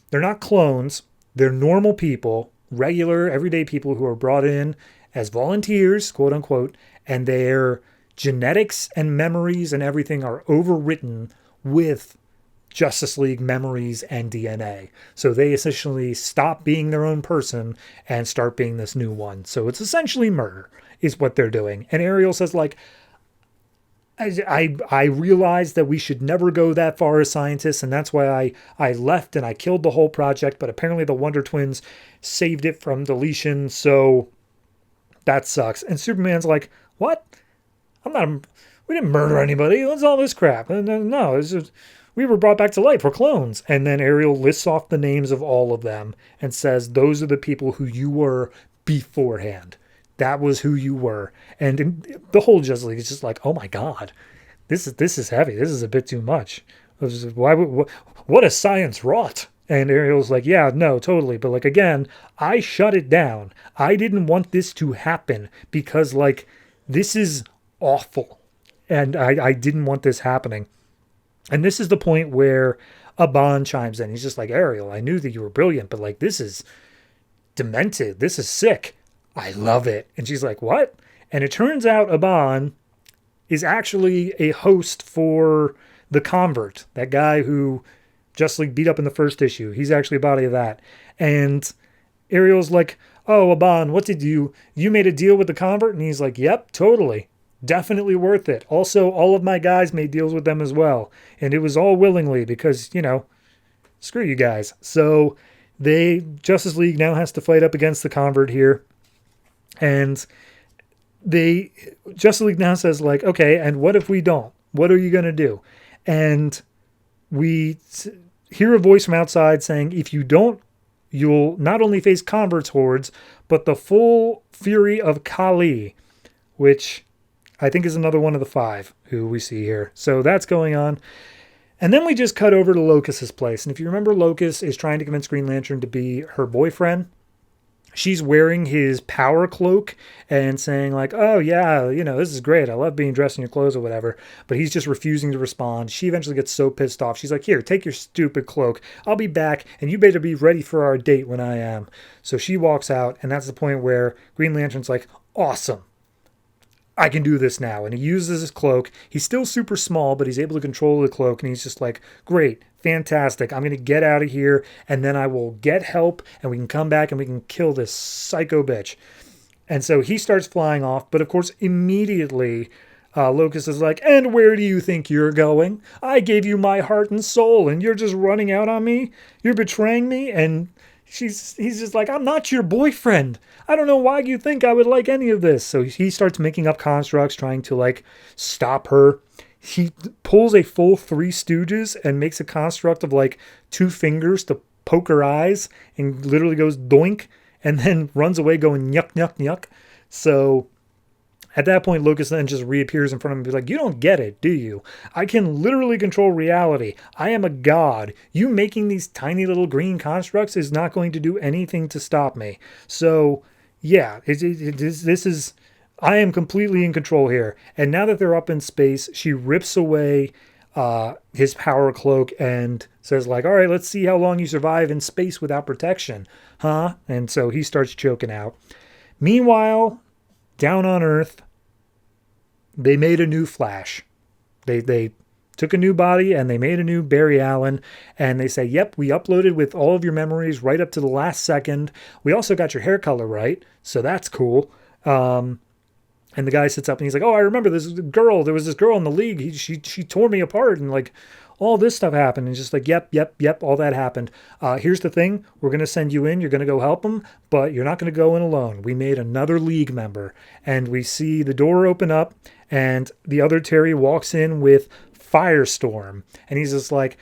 they're not clones. They're normal people, regular, everyday people who are brought in as volunteers, quote unquote, and their genetics and memories and everything are overwritten with Justice League memories and DNA. So they essentially stop being their own person and start being this new one. So it's essentially murder is what they're doing. And Ariel says like, I realized that we should never go that far as scientists, and that's why I left and I killed the whole project, but apparently the Wonder Twins saved it from deletion, so that sucks. And Superman's like, what? We didn't murder anybody. What's all this crap? And no, it's just, we were brought back to life. We're clones. And then Ariel lists off the names of all of them and says, those are the people who you were beforehand. That was who you were. And the whole Justice League is just like, oh my God, this is heavy. This is a bit too much. What a science wrought. And Ariel's like, yeah, no, totally. But like, again, I shut it down. I didn't want this to happen because like, this is awful. And I didn't want this happening. And this is the point where Aban chimes in. He's just like, Ariel, I knew that you were brilliant, but like, this is demented. This is sick. I love it. And she's like, what? And it turns out Aban is actually a host for the Convert, that guy who Justice League beat up in the first issue. He's actually a body of that. And Ariel's like, oh, Aban, what did you made a deal with the Convert? And he's like, yep, totally. Definitely worth it. Also, all of my guys made deals with them as well. And it was all willingly because, screw you guys. So Justice League now has to fight up against the Convert here. And Justice League now says like, okay, and what if we don't? What are you going to do? And we hear a voice from outside saying, if you don't, you'll not only face Convert's hordes, but the full fury of Kali, which I think is another one of the 5 who we see here. So that's going on. And then we just cut over to Locust's place. And if you remember, Locust is trying to convince Green Lantern to be her boyfriend. She's wearing his power cloak and saying like, oh yeah, this is great. I love being dressed in your clothes or whatever. But he's just refusing to respond. She eventually gets so pissed off. She's like, here, take your stupid cloak. I'll be back and you better be ready for our date when I am. So she walks out, and that's the point where Green Lantern's like, awesome. I can do this now. And he uses his cloak. He's still super small, but he's able to control the cloak. And he's just like, great, fantastic. I'm going to get out of here. And then I will get help. And we can come back and we can kill this psycho bitch. And so he starts flying off. But of course, immediately, Locust is like, and where do you think you're going? I gave you my heart and soul. And you're just running out on me? You're betraying me? And he's just like, I'm not your boyfriend. I don't know why you think I would like any of this. So he starts making up constructs, trying to like stop her. He pulls a full 3 Stooges and makes a construct of like 2 fingers to poke her eyes and literally goes doink. and then runs away going yuck, yuck, yuck. So at that point, Locust then just reappears in front of him and be like, you don't get it, do you? I can literally control reality. I am a god. You making these tiny little green constructs is not going to do anything to stop me. So, yeah, this is... I am completely in control here. And now that they're up in space, she rips away his power cloak and says like, all right, let's see how long you survive in space without protection. Huh? And so he starts choking out. Meanwhile, down on Earth, they made a new Flash. They took a new body and they made a new Barry Allen. And they say, yep, we uploaded with all of your memories right up to the last second. We also got your hair color right. So that's cool. And the guy sits up and he's like, oh, I remember this girl. There was this girl in the league. She tore me apart and like all this stuff happened. And just like, yep, all that happened. Here's the thing. We're going to send you in. You're going to go help them, but you're not going to go in alone. We made another league member. And we see the door open up and the other Terry walks in with Firestorm. And he's just like,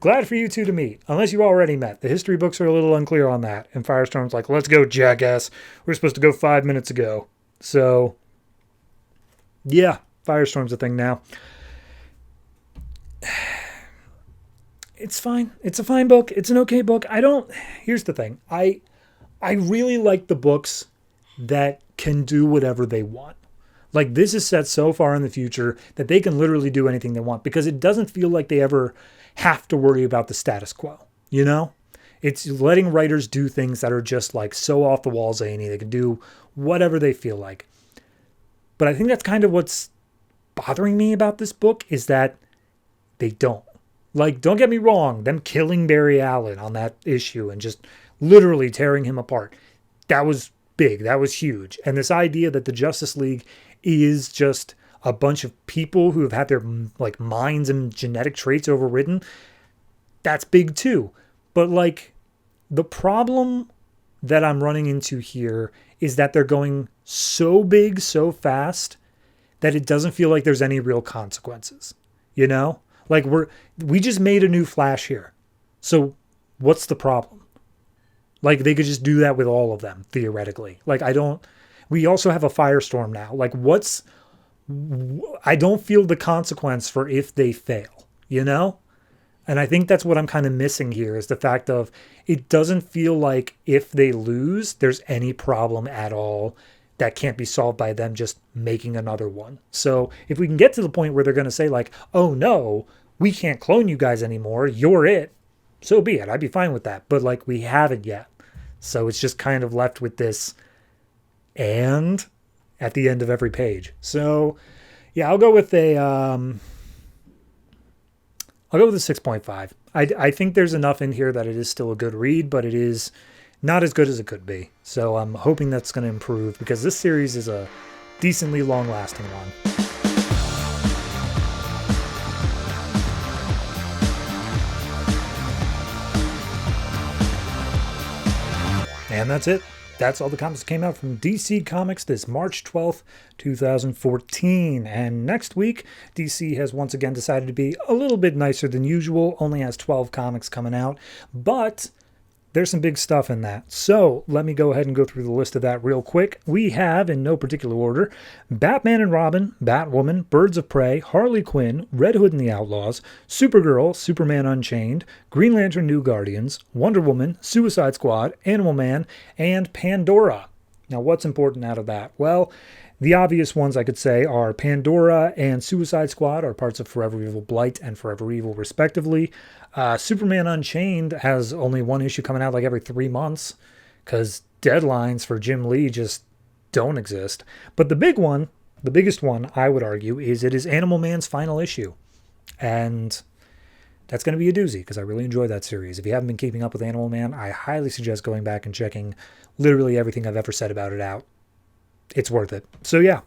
glad for you two to meet, unless you already met. The history books are a little unclear on that. And Firestorm's like, let's go, jackass. We're supposed to go 5 minutes ago. So... yeah, Firestorm's a thing now. It's fine. It's a fine book. It's an okay book. Here's the thing. I really like the books that can do whatever they want. Like, this is set so far in the future that they can literally do anything they want because it doesn't feel like they ever have to worry about the status quo, you know? It's letting writers do things that are just like so off the wall zany. They can do whatever they feel like. But I think that's kind of what's bothering me about this book is that they don't. Like, don't get me wrong, them killing Barry Allen on that issue and just literally tearing him apart. That was big. That was huge. And this idea that the Justice League is just a bunch of people who have had their like minds and genetic traits overridden, that's big too. But like, the problem that I'm running into here is that they're going so big so fast that it doesn't feel like there's any real consequences, you know? Like we just made a new Flash here. So what's the problem? Like they could just do that with all of them theoretically. Like we also have a Firestorm now. Like I don't feel the consequence for if they fail, you know? And I think that's what I'm kind of missing here is the fact of it doesn't feel like if they lose, there's any problem at all that can't be solved by them just making another one. So if we can get to the point where they're going to say like, oh no, we can't clone you guys anymore. You're it. So be it. I'd be fine with that. But like we haven't yet. So it's just kind of left with this and at the end of every page. So yeah, I'll go with a 6.5. I think there's enough in here that it is still a good read, but it is not as good as it could be. So I'm hoping that's going to improve because this series is a decently long-lasting one. And that's it. That's all the comics that came out from DC Comics this March 12th, 2014. And next week, DC has once again decided to be a little bit nicer than usual. Only has 12 comics coming out, but there's some big stuff in that. So let me go ahead and go through the list of that real quick. We have, in no particular order, Batman and Robin, Batwoman, Birds of Prey, Harley Quinn, Red Hood and the Outlaws, Supergirl, Superman Unchained, Green Lantern New Guardians, Wonder Woman, Suicide Squad, Animal Man, and Pandora. Now, what's important out of that? Well, the obvious ones I could say are Pandora and Suicide Squad are parts of Forever Evil Blight and Forever Evil, respectively. Superman Unchained has only one issue coming out like every 3 months because deadlines for Jim Lee just don't exist. But the big one, the biggest one, I would argue, is it is Animal Man's final issue. And that's going to be a doozy because I really enjoy that series. If you haven't been keeping up with Animal Man, I highly suggest going back and checking literally everything I've ever said about it out. It's worth it. So yeah,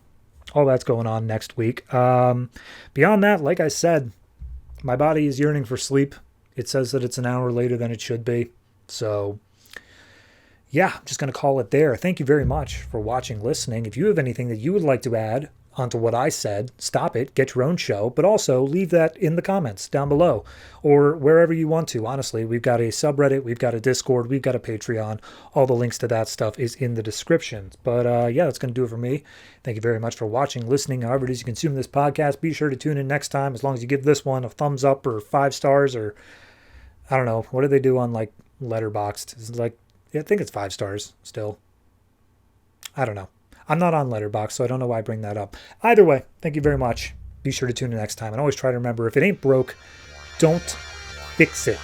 all that's going on next week. Beyond that, like I said, my body is yearning for sleep. It says that it's an hour later than it should be. So yeah, I'm just going to call it there. Thank you very much for watching, listening. If you have anything that you would like to add onto what I said, stop it, get your own show, but also leave that in the comments down below or wherever you want to. Honestly, we've got a subreddit, we've got a Discord, we've got a Patreon. All the links to that stuff is in the description. But yeah, that's going to do it for me. Thank you very much for watching, listening, however it is you consume this podcast. Be sure to tune in next time, as long as you give this one a thumbs up or 5 stars, or I don't know, what do they do on like Letterboxd? It's like, yeah, I think it's 5 stars still. I don't know. I'm not on Letterboxd, so I don't know why I bring that up. Either way, thank you very much. Be sure to tune in next time. And always try to remember, if it ain't broke, don't fix it.